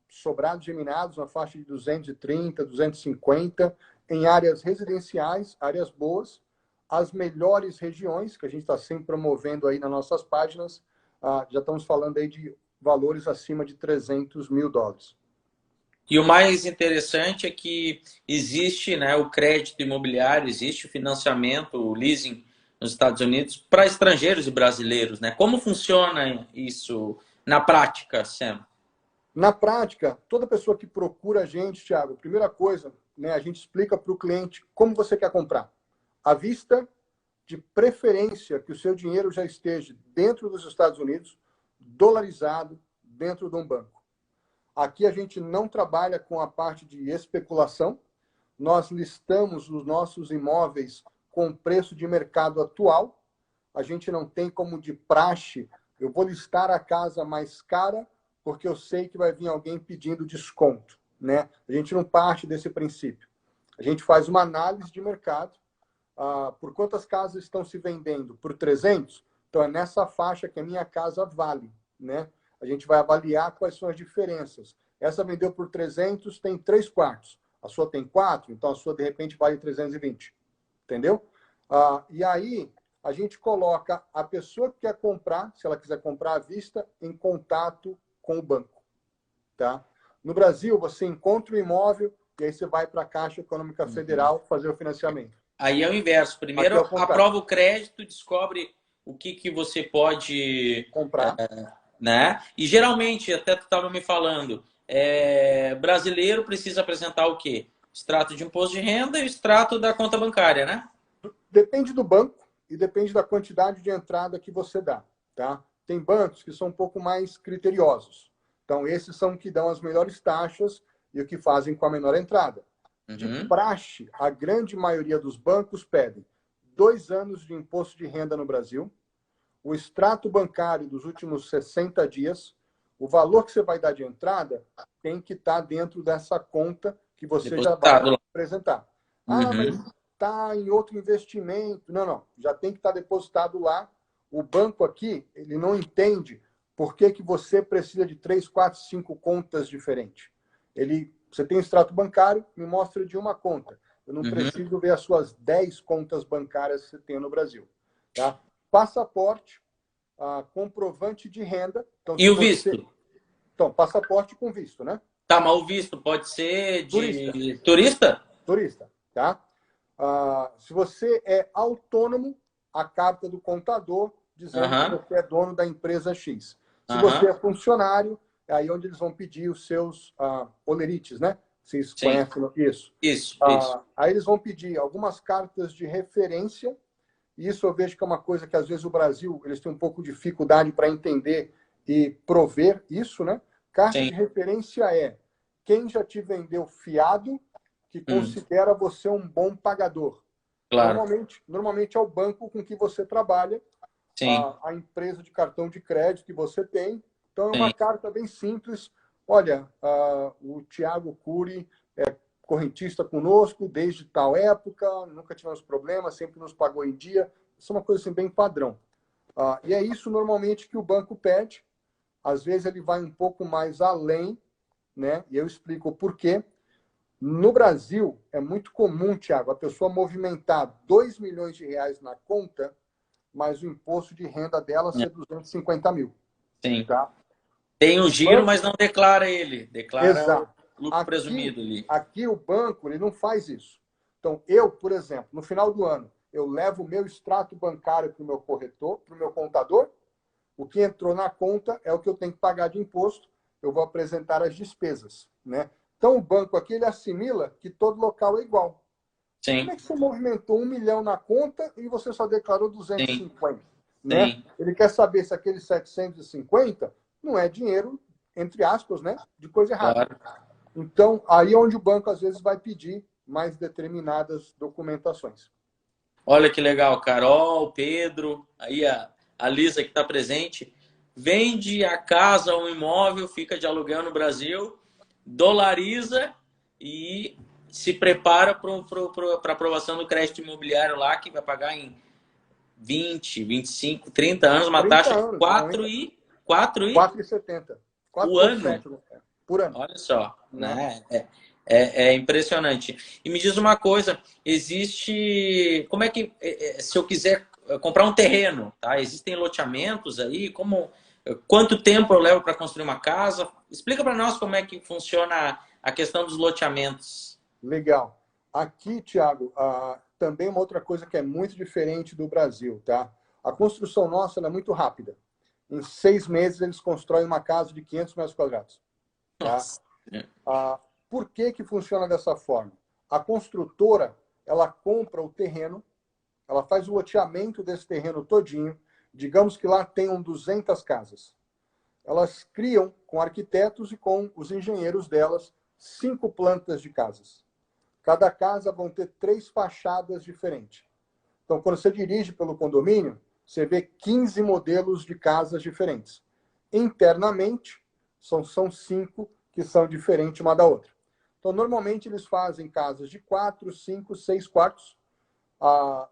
sobrados geminados na faixa de 230, 250, em áreas residenciais, áreas boas, as melhores regiões, que a gente está sempre promovendo aí nas nossas páginas, já estamos falando aí de valores acima de 300 mil dólares. E o mais interessante é que existe, né, o crédito imobiliário, existe o financiamento, o leasing nos Estados Unidos para estrangeiros e brasileiros, né? Como funciona isso na prática, Sam? Na prática, toda pessoa que procura a gente, Thiago, primeira coisa, né, a gente explica para o cliente como você quer comprar. À vista, de preferência que o seu dinheiro já esteja dentro dos Estados Unidos, dolarizado, dentro de um banco. Aqui a gente não trabalha com a parte de especulação. Nós listamos os nossos imóveis com preço de mercado atual. A gente não tem como de praxe, eu vou listar a casa mais cara porque eu sei que vai vir alguém pedindo desconto. Né? A gente não parte desse princípio. A gente faz uma análise de mercado. Por quantas casas estão se vendendo? Por 300? Então é nessa faixa que a minha casa vale. Né? A gente vai avaliar quais são as diferenças. Essa vendeu por 300, tem 3 quartos. A sua tem 4, então a sua de repente vale 320. Entendeu? E aí a gente coloca a pessoa que quer comprar, se ela quiser comprar à vista, em contato com o banco. Tá? No Brasil, você encontra o imóvel e aí você vai para a Caixa Econômica Federal fazer o financiamento. Aí é o inverso. Primeiro aprova o crédito, descobre o que você pode comprar. Né? E geralmente, até tu estava me falando, brasileiro precisa apresentar o quê? Extrato de imposto de renda e o extrato da conta bancária, né? Depende do banco e depende da quantidade de entrada que você dá, tá? Tem bancos que são um pouco mais criteriosos. Então, esses são que dão as melhores taxas e o que fazem com a menor entrada. De Uhum. praxe, a grande maioria dos bancos pedem 2 anos de imposto de renda no Brasil, o extrato bancário dos últimos 60 dias, o valor que você vai dar de entrada tem que estar dentro dessa conta que você já vai Depositado lá. apresentar. Ah, mas Uhum. está em outro investimento. Não, não. Já tem que estar depositado lá. O banco aqui, ele não entende por que, que você precisa de 3, 4, 5 contas diferentes. Você tem um extrato bancário, me mostra de uma conta. Eu não Uhum. preciso ver as suas 10 contas bancárias que você tem no Brasil. Tá? Passaporte, comprovante de renda. Então, E se o você. visto? Então, passaporte com visto, né? Tá, mas o visto pode ser Turista. de turista? Turista, tá? Se você é autônomo, a carta do contador dizendo que Aham, você é dono da empresa X. Se você aham, é funcionário, é aí onde eles vão pedir os seus olerites, né? Vocês sim. conhecem isso. Isso, isso. Aí eles vão pedir algumas cartas de referência. E isso eu vejo que é uma coisa que às vezes o Brasil eles têm um pouco de dificuldade para entender e prover isso, né? Carta Sim. de referência é quem já te vendeu fiado que Hum, considera você um bom pagador. claro. Normalmente é o banco com que você trabalha, Sim, a empresa de cartão de crédito que você tem. Então é uma sim. carta bem simples. Olha, o Tiago Cury correntista conosco desde tal época, nunca tivemos problemas, sempre nos pagou em dia. Isso é uma coisa assim, bem padrão. E é isso normalmente que o banco pede. Às vezes ele vai um pouco mais além, né? E eu explico o porquê. No Brasil, é muito comum, Tiago, a pessoa movimentar 2 milhões de reais na conta, mas o imposto de renda dela É, ser 250 mil. sim. Tá? Tem o O giro, banco, mas não declara ele. Declara o exato. lucro Aqui, presumido ali. aqui o banco ele não faz isso. Então, eu, por exemplo, no final do ano, eu levo o meu extrato bancário para o meu corretor, para o meu contador. O que entrou na conta é o que eu tenho que pagar de imposto. Eu vou apresentar as despesas, né? Então, o banco aqui ele assimila que todo local é igual. Então, como Sim, é que você movimentou 1 milhão na conta e você só declarou sim, 250, né? sim. Ele quer saber se aqueles 750 não é dinheiro, entre aspas, né? De coisa errada. Claro. Então, aí é onde o banco às vezes vai pedir mais determinadas documentações. Olha que legal, Carol, Pedro, aí a Lisa que está presente. Vende a casa ou um imóvel, fica de aluguel no Brasil, dolariza e se prepara para aprovação do crédito imobiliário lá, que vai pagar em 20, 25, 30 anos, uma 30 taxa de anos, 4 normalmente e 4 e 4,70. o ano. 4,7 por ano, Olha só, né? né? É impressionante. E me diz uma coisa, existe, como é que, se eu quiser comprar um terreno, tá? Existem loteamentos aí, quanto tempo eu levo para construir uma casa? Explica para nós como é que funciona a questão dos loteamentos. Legal. Aqui, Thiago, também uma outra coisa que é muito diferente do Brasil, tá? A construção nossa é muito rápida. Em 6 meses, eles constroem uma casa de 500 metros quadrados, tá? Nossa. Por que que funciona dessa forma? A construtora, ela compra o terreno, ela faz o loteamento desse terreno todinho, digamos que lá tenham 200 casas. Elas criam, com arquitetos e com os engenheiros delas, 5 plantas de casas. Cada casa vão ter 3 fachadas diferentes. Então, quando você dirige pelo condomínio, você vê 15 modelos de casas diferentes. Internamente, são 5 que são diferentes uma da outra. Então, normalmente, eles fazem casas de 4, 5, 6 quartos.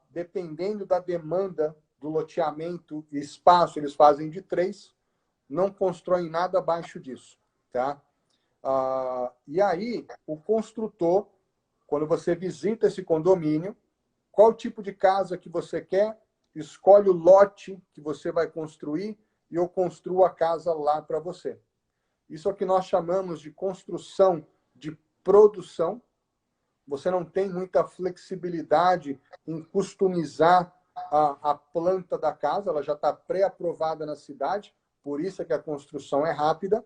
Dependendo da demanda do loteamento e espaço, eles fazem de 3. Não constroem nada abaixo disso. Tá? E aí, o construtor, quando você visita esse condomínio, qual tipo de casa que você quer, escolhe o lote que você vai construir e eu construo a casa lá para você. Isso é o que nós chamamos de construção de produção. Você não tem muita flexibilidade em customizar a planta da casa, ela já está pré-aprovada na cidade, por isso é que a construção é rápida.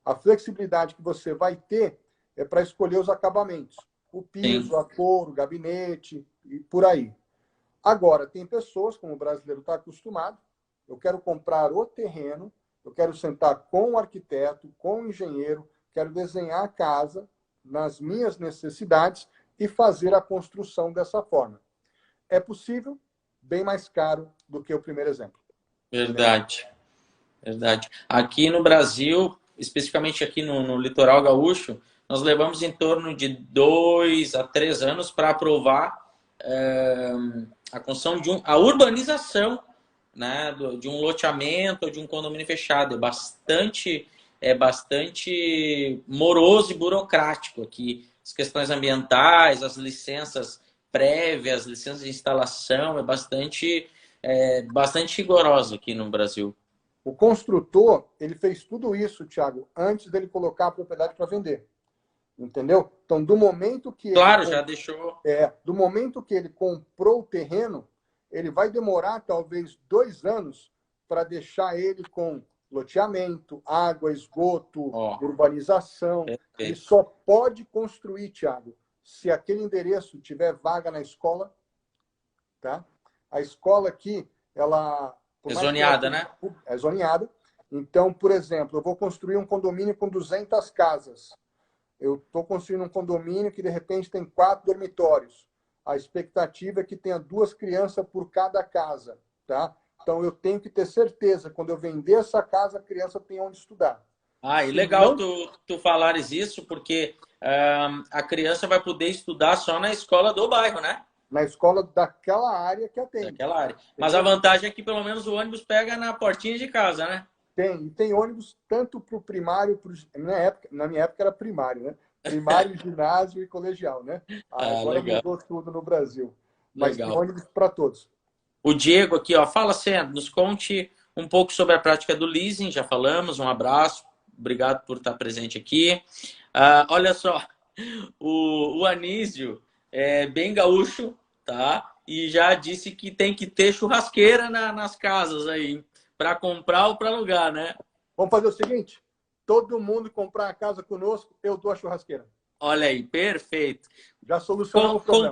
A flexibilidade que você vai ter é para escolher os acabamentos. o sim. piso, a cor, o gabinete e por aí. Agora, tem pessoas, como o brasileiro está acostumado, eu quero comprar o terreno, eu quero sentar com o arquiteto, com o engenheiro, quero desenhar a casa nas minhas necessidades e fazer a construção dessa forma. É possível, bem mais caro do que o primeiro exemplo. Entendeu? Verdade, verdade. Aqui no Brasil, especificamente aqui no litoral gaúcho, nós levamos em torno de 2 a 3 anos para aprovar a construção a urbanização, né, de um loteamento ou de um condomínio fechado. É bastante moroso e burocrático aqui. As questões ambientais, as licenças prévias, as licenças de instalação, bastante rigoroso aqui no Brasil. O construtor, ele fez tudo isso, Thiago, antes dele colocar a propriedade para vender. Entendeu? Então, Claro, já deixou. do momento que ele comprou o terreno, ele vai demorar talvez 2 anos para deixar ele com loteamento, água, esgoto, Ó, urbanização. Ele perfeito. só pode construir, Thiago, se aquele endereço tiver vaga na escola, tá? A escola aqui, ela, por É mais que ela zoneada, seja, né? é zoneada. Então, por exemplo, eu vou construir um condomínio com 200 casas. Eu estou construindo um condomínio que, de repente, tem 4 dormitórios. A expectativa é que tenha 2 crianças por cada casa, tá? Então, eu tenho que ter certeza, quando eu vender essa casa, a criança tem onde estudar. Ah, e Se legal não, tu falares isso, porque a criança vai poder estudar só na escola do bairro, né? na escola daquela área que atende. Daquela área. Mas a Entendeu? vantagem é que pelo menos o ônibus pega na portinha de casa, né? Tem. E tem ônibus tanto para o primário, na minha época era primário, né? Primário, ginásio e colegial, né? Ah, Agora legal, mudou tudo no Brasil. Mas tem legal. ônibus para todos. O Diego aqui, ó, fala, Sandro, nos conte um pouco sobre a prática do leasing, já falamos, um abraço, obrigado por estar presente aqui. Olha só, o Anísio é bem gaúcho, tá? E já disse que tem que ter churrasqueira nas casas aí, para comprar ou para alugar, né? Vamos fazer o seguinte: todo mundo comprar a casa conosco, eu dou a churrasqueira. Olha aí, perfeito. Já solucionamos o problema.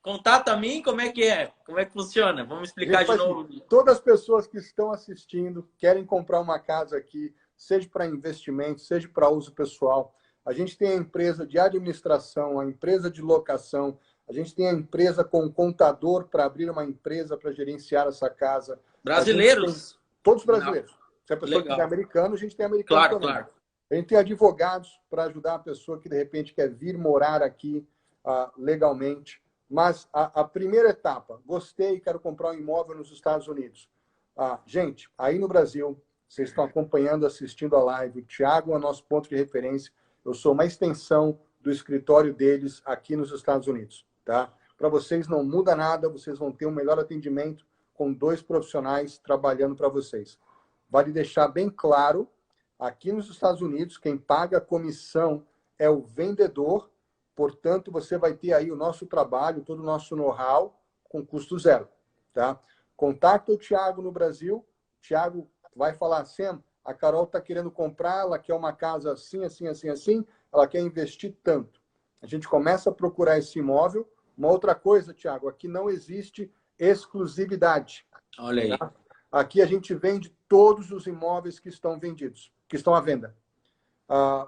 Contata a mim, como é que é? Como é que funciona? Vamos A gente explicar de faz assim, novo. todas as pessoas que estão assistindo, querem comprar uma casa aqui, seja para investimento, seja para uso pessoal. A gente tem a empresa de administração, a empresa de locação, a gente tem a empresa com contador para abrir uma empresa para gerenciar essa casa. A gente tem Brasileiros? todos Não, brasileiros. Se a pessoa quiser legal. americano, a gente tem americano Claro, também. claro. A gente tem advogados para ajudar a pessoa que de repente quer vir morar aqui legalmente. Mas a primeira etapa, gostei, quero comprar um imóvel nos Estados Unidos. Gente, aí no Brasil, vocês estão acompanhando, assistindo a live, o Thiago é o nosso ponto de referência. Eu sou uma extensão do escritório deles aqui nos Estados Unidos. Tá? Para vocês não muda nada, vocês vão ter um melhor atendimento com 2 profissionais trabalhando para vocês. Vale deixar bem claro, aqui nos Estados Unidos, quem paga a comissão é o vendedor. Portanto, você vai ter aí o nosso trabalho, todo o nosso know-how com custo zero. Tá? Contacta o Thiago no Brasil. O Thiago vai falar, Sam, a Carol está querendo comprar, ela quer uma casa assim, assim, assim, assim, ela quer investir tanto. A gente começa a procurar esse imóvel. Uma outra coisa, Thiago, aqui não existe exclusividade. Olha aí. Tá? Aqui a gente vende todos os imóveis que estão vendidos, que estão à venda.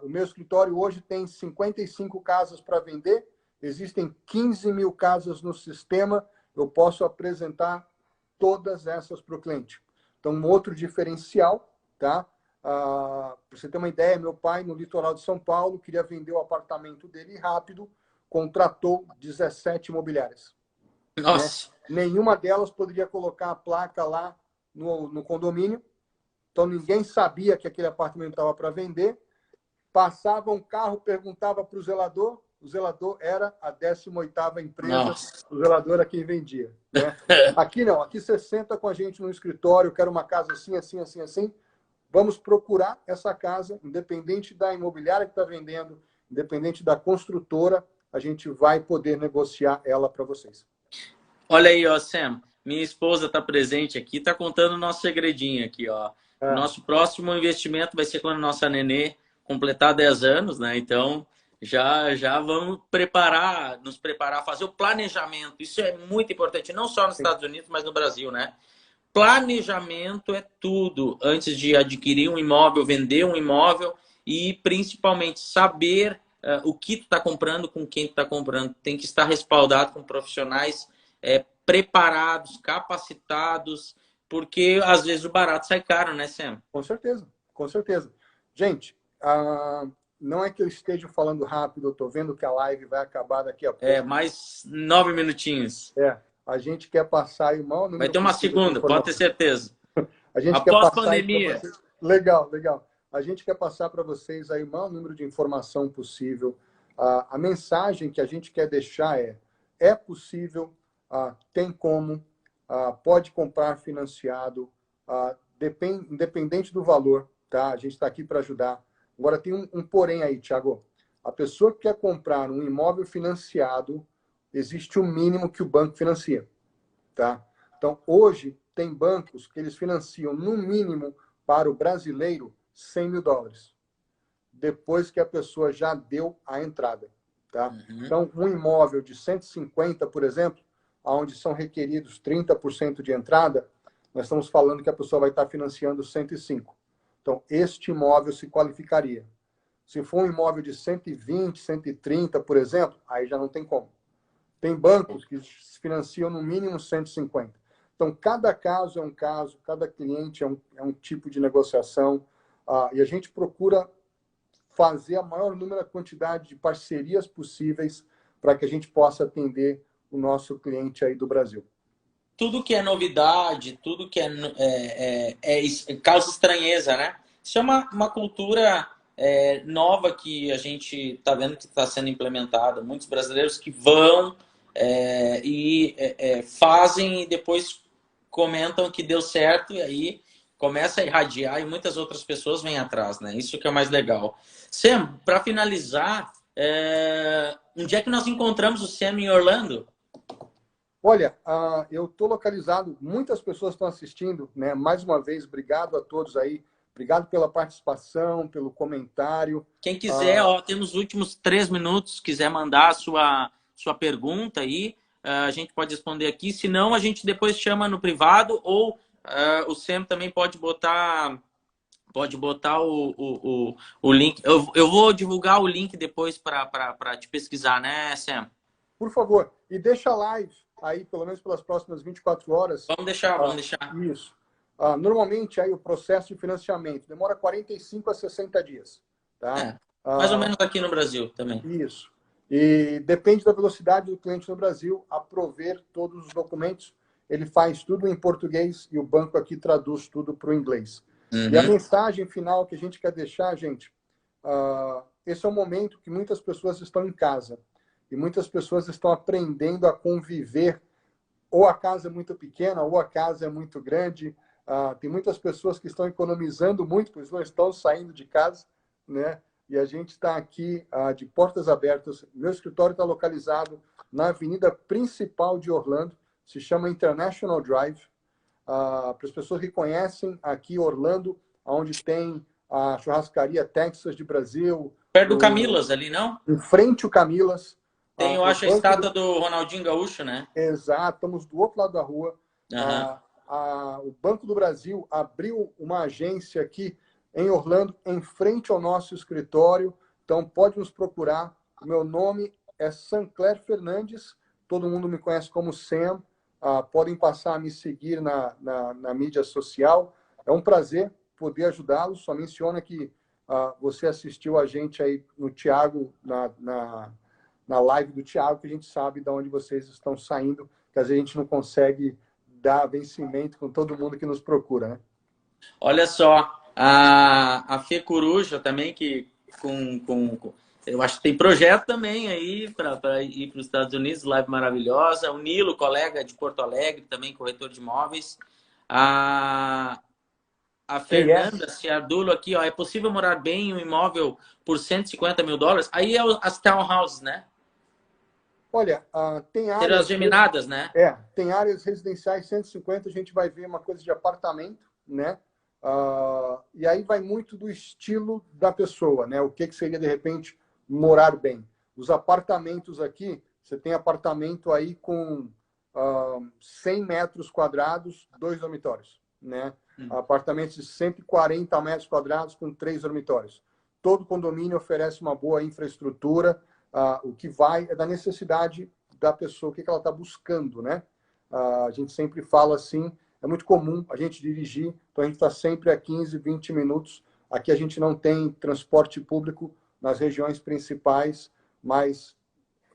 O meu escritório hoje tem 55 casas para vender, existem 15 mil casas no sistema, eu posso apresentar todas essas para o cliente. Então, um outro diferencial, tá? Para você ter uma ideia, meu pai, no litoral de São Paulo, queria vender o apartamento dele rápido, contratou 17 imobiliárias. Né? Nossa. Nenhuma delas poderia colocar a placa lá no condomínio, então ninguém sabia que aquele apartamento estava para vender. Passava um carro, perguntava para o zelador era a 18ª empresa, Nossa. o zelador era quem vendia. Né? Aqui não, aqui você senta com a gente no escritório, quero uma casa assim, assim, assim, assim. Vamos procurar essa casa, independente da imobiliária que está vendendo, independente da construtora, a gente vai poder negociar ela para vocês. Olha aí, ó, Sam. Minha esposa está presente aqui, está contando o nosso segredinho aqui, ó. O nosso próximo investimento vai ser quando a nossa nenê completar 10 anos, né? Então, Já vamos nos preparar, fazer o planejamento. Isso é muito importante, não só nos Sim, Estados Unidos, mas no Brasil, né? Planejamento é tudo antes de adquirir um imóvel, vender um imóvel e principalmente saber o que tu está comprando, com quem tu está comprando. Tem que estar respaldado com profissionais preparados, capacitados, porque às vezes o barato sai caro, né, Sam? com certeza, com certeza. Gente, não é que eu esteja falando rápido, eu estou vendo que a live vai acabar daqui a pouco. Mais 9 minutinhos. A gente quer passar aí o maior Vai número ter uma possível de segunda, pode ter informações. certeza. A gente quer Após passar aí para pandemia. vocês. Legal, legal. A gente quer passar para vocês aí o maior número de informação possível. A mensagem que a gente quer deixar é possível, tem como, pode comprar financiado, independente do valor, tá? A gente está aqui para ajudar. Agora tem um porém aí, Thiago. A pessoa que quer comprar um imóvel financiado, existe o mínimo que o banco financia, tá? Então, hoje, tem bancos que eles financiam, no mínimo, para o brasileiro, US$ 100 mil, depois que a pessoa já deu a entrada. Tá? Uhum. Então, um imóvel de 150, por exemplo, onde são requeridos 30% de entrada, nós estamos falando que a pessoa vai estar financiando 105. Então, este imóvel se qualificaria. Se for um imóvel de 120, 130, por exemplo, aí já não tem como. Tem bancos que financiam no mínimo 150. Então, cada caso é um caso, cada cliente é um tipo de negociação, e a gente procura fazer a maior número, a quantidade de parcerias possíveis para que a gente possa atender o nosso cliente aí do Brasil. Tudo que é novidade, tudo que causa estranheza, né? Isso é uma cultura nova que a gente está vendo que está sendo implementada. Muitos brasileiros que vão fazem e depois comentam que deu certo e aí começa a irradiar e muitas outras pessoas vêm atrás, né? Isso que é o mais legal. Sam, para finalizar, onde é que nós encontramos o Sam em Orlando? Olha, eu estou localizado, muitas pessoas estão assistindo, né? Mais uma vez, obrigado a todos aí, obrigado pela participação, pelo comentário. Quem quiser, ó, temos os últimos 3 minutos, quiser mandar a sua pergunta aí, a gente pode responder aqui. Se não, a gente depois chama no privado ou o Sam também pode botar o link. Eu vou divulgar o link depois para te pesquisar, né, Sam? Por favor, e deixa a live aí, pelo menos pelas próximas 24 horas. Vamos deixar, vamos deixar. Isso. Normalmente, aí, o processo de financiamento demora 45 a 60 dias. Tá? Mais ou menos aqui no Brasil também. Isso. E depende da velocidade do cliente no Brasil a prover todos os documentos. Ele faz tudo em português e o banco aqui traduz tudo para o inglês. Uhum. E a mensagem final que a gente quer deixar, gente, esse é um momento que muitas pessoas estão em casa. E muitas pessoas estão aprendendo a conviver. Ou a casa é muito pequena, ou a casa é muito grande. Tem muitas pessoas que estão economizando muito, pois não estão saindo de casa, né? E a gente está aqui de portas abertas. Meu escritório está localizado na avenida principal de Orlando, se chama International Drive. Para as pessoas que conhecem aqui Orlando, onde tem a churrascaria Texas de Brasil. Perto do Camilas ali, não? Em frente ao Camilas. Tem, eu acho, a estátua do Ronaldinho Gaúcho, né? Exato, estamos do outro lado da rua. Uhum. O Banco do Brasil abriu uma agência aqui em Orlando, em frente ao nosso escritório. Então, pode nos procurar. O meu nome é Sancler Fernandes. Todo mundo me conhece como Sam. Podem passar a me seguir na mídia social. É um prazer poder ajudá-los. Só menciona que você assistiu a gente aí no Thiago, na live do Thiago, que a gente sabe de onde vocês estão saindo, que às vezes a gente não consegue dar vencimento com todo mundo que nos procura, né? Olha só, a Fê Coruja também, que eu acho que tem projeto também aí para ir para os Estados Unidos, live maravilhosa. O Nilo, colega de Porto Alegre, também corretor de imóveis. A Fernanda Ciardulo aqui, ó, é possível morar bem em um imóvel por US$ 150 mil? Aí é as townhouses, né? Olha, tem Serão áreas... as geminadas, né? Tem áreas residenciais 150, a gente vai ver uma coisa de apartamento, né? E aí vai muito do estilo da pessoa, né? O que seria, de repente, morar bem. Os apartamentos aqui, você tem apartamento aí com 100 metros quadrados, 2 dormitórios, né? Apartamentos de 140 metros quadrados com 3 dormitórios. Todo condomínio oferece uma boa infraestrutura, o que vai é da necessidade da pessoa, o que ela está buscando, né? A gente sempre fala assim, é muito comum a gente dirigir, então a gente está sempre a 15, 20 minutos. Aqui a gente não tem transporte público nas regiões principais, mas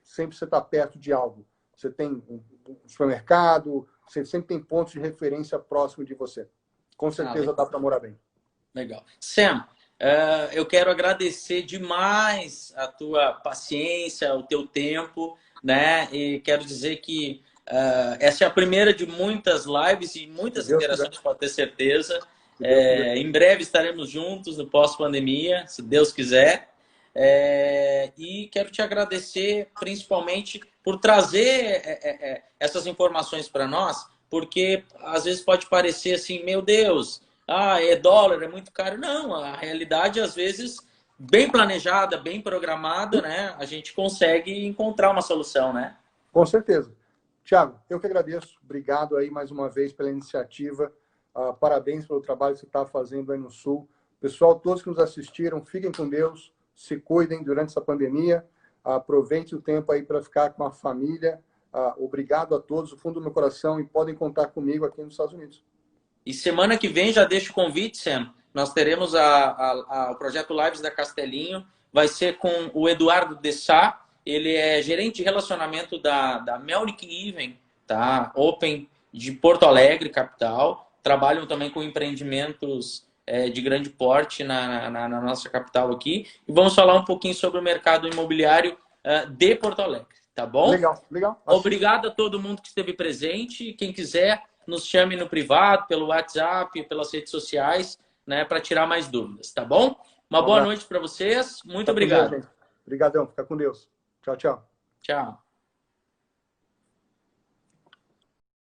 sempre você está perto de algo. Você tem um supermercado, você sempre tem pontos de referência próximo de você. Com certeza dá para morar bem. Legal. Sam, eu quero agradecer demais a tua paciência, o teu tempo, né? E quero dizer que essa é a primeira de muitas lives e muitas interações, pode ter certeza. Em breve estaremos juntos no pós-pandemia, se Deus quiser. E quero te agradecer principalmente por trazer essas informações para nós, porque às vezes pode parecer assim, meu Deus, é dólar, é muito caro. Não, a realidade às vezes bem planejada, bem programada, né? A gente consegue encontrar uma solução, né? Com certeza. Thiago, eu que agradeço. Obrigado aí mais uma vez pela iniciativa. Parabéns pelo trabalho que você está fazendo aí no Sul. Pessoal, todos que nos assistiram, fiquem com Deus, se cuidem durante essa pandemia. Aproveite o tempo aí para ficar com a família. Obrigado a todos, do fundo do meu coração, e podem contar comigo aqui nos Estados Unidos. E semana que vem, já deixo o convite, Sam. Nós teremos o projeto Lives da Castelinho. Vai ser com o Eduardo Dessá. Ele é gerente de relacionamento da Melnick Even, tá? Open de Porto Alegre, capital. Trabalham também com empreendimentos de grande porte na nossa capital aqui. E vamos falar um pouquinho sobre o mercado imobiliário de Porto Alegre, tá bom? Legal, legal. Obrigado a todo mundo que esteve presente. Quem quiser, nos chame no privado, pelo WhatsApp, pelas redes sociais, né, para tirar mais dúvidas, tá bom? Uma boa noite para vocês. Muito obrigado. Obrigadão. Fica com Deus. Tchau, tchau. Tchau.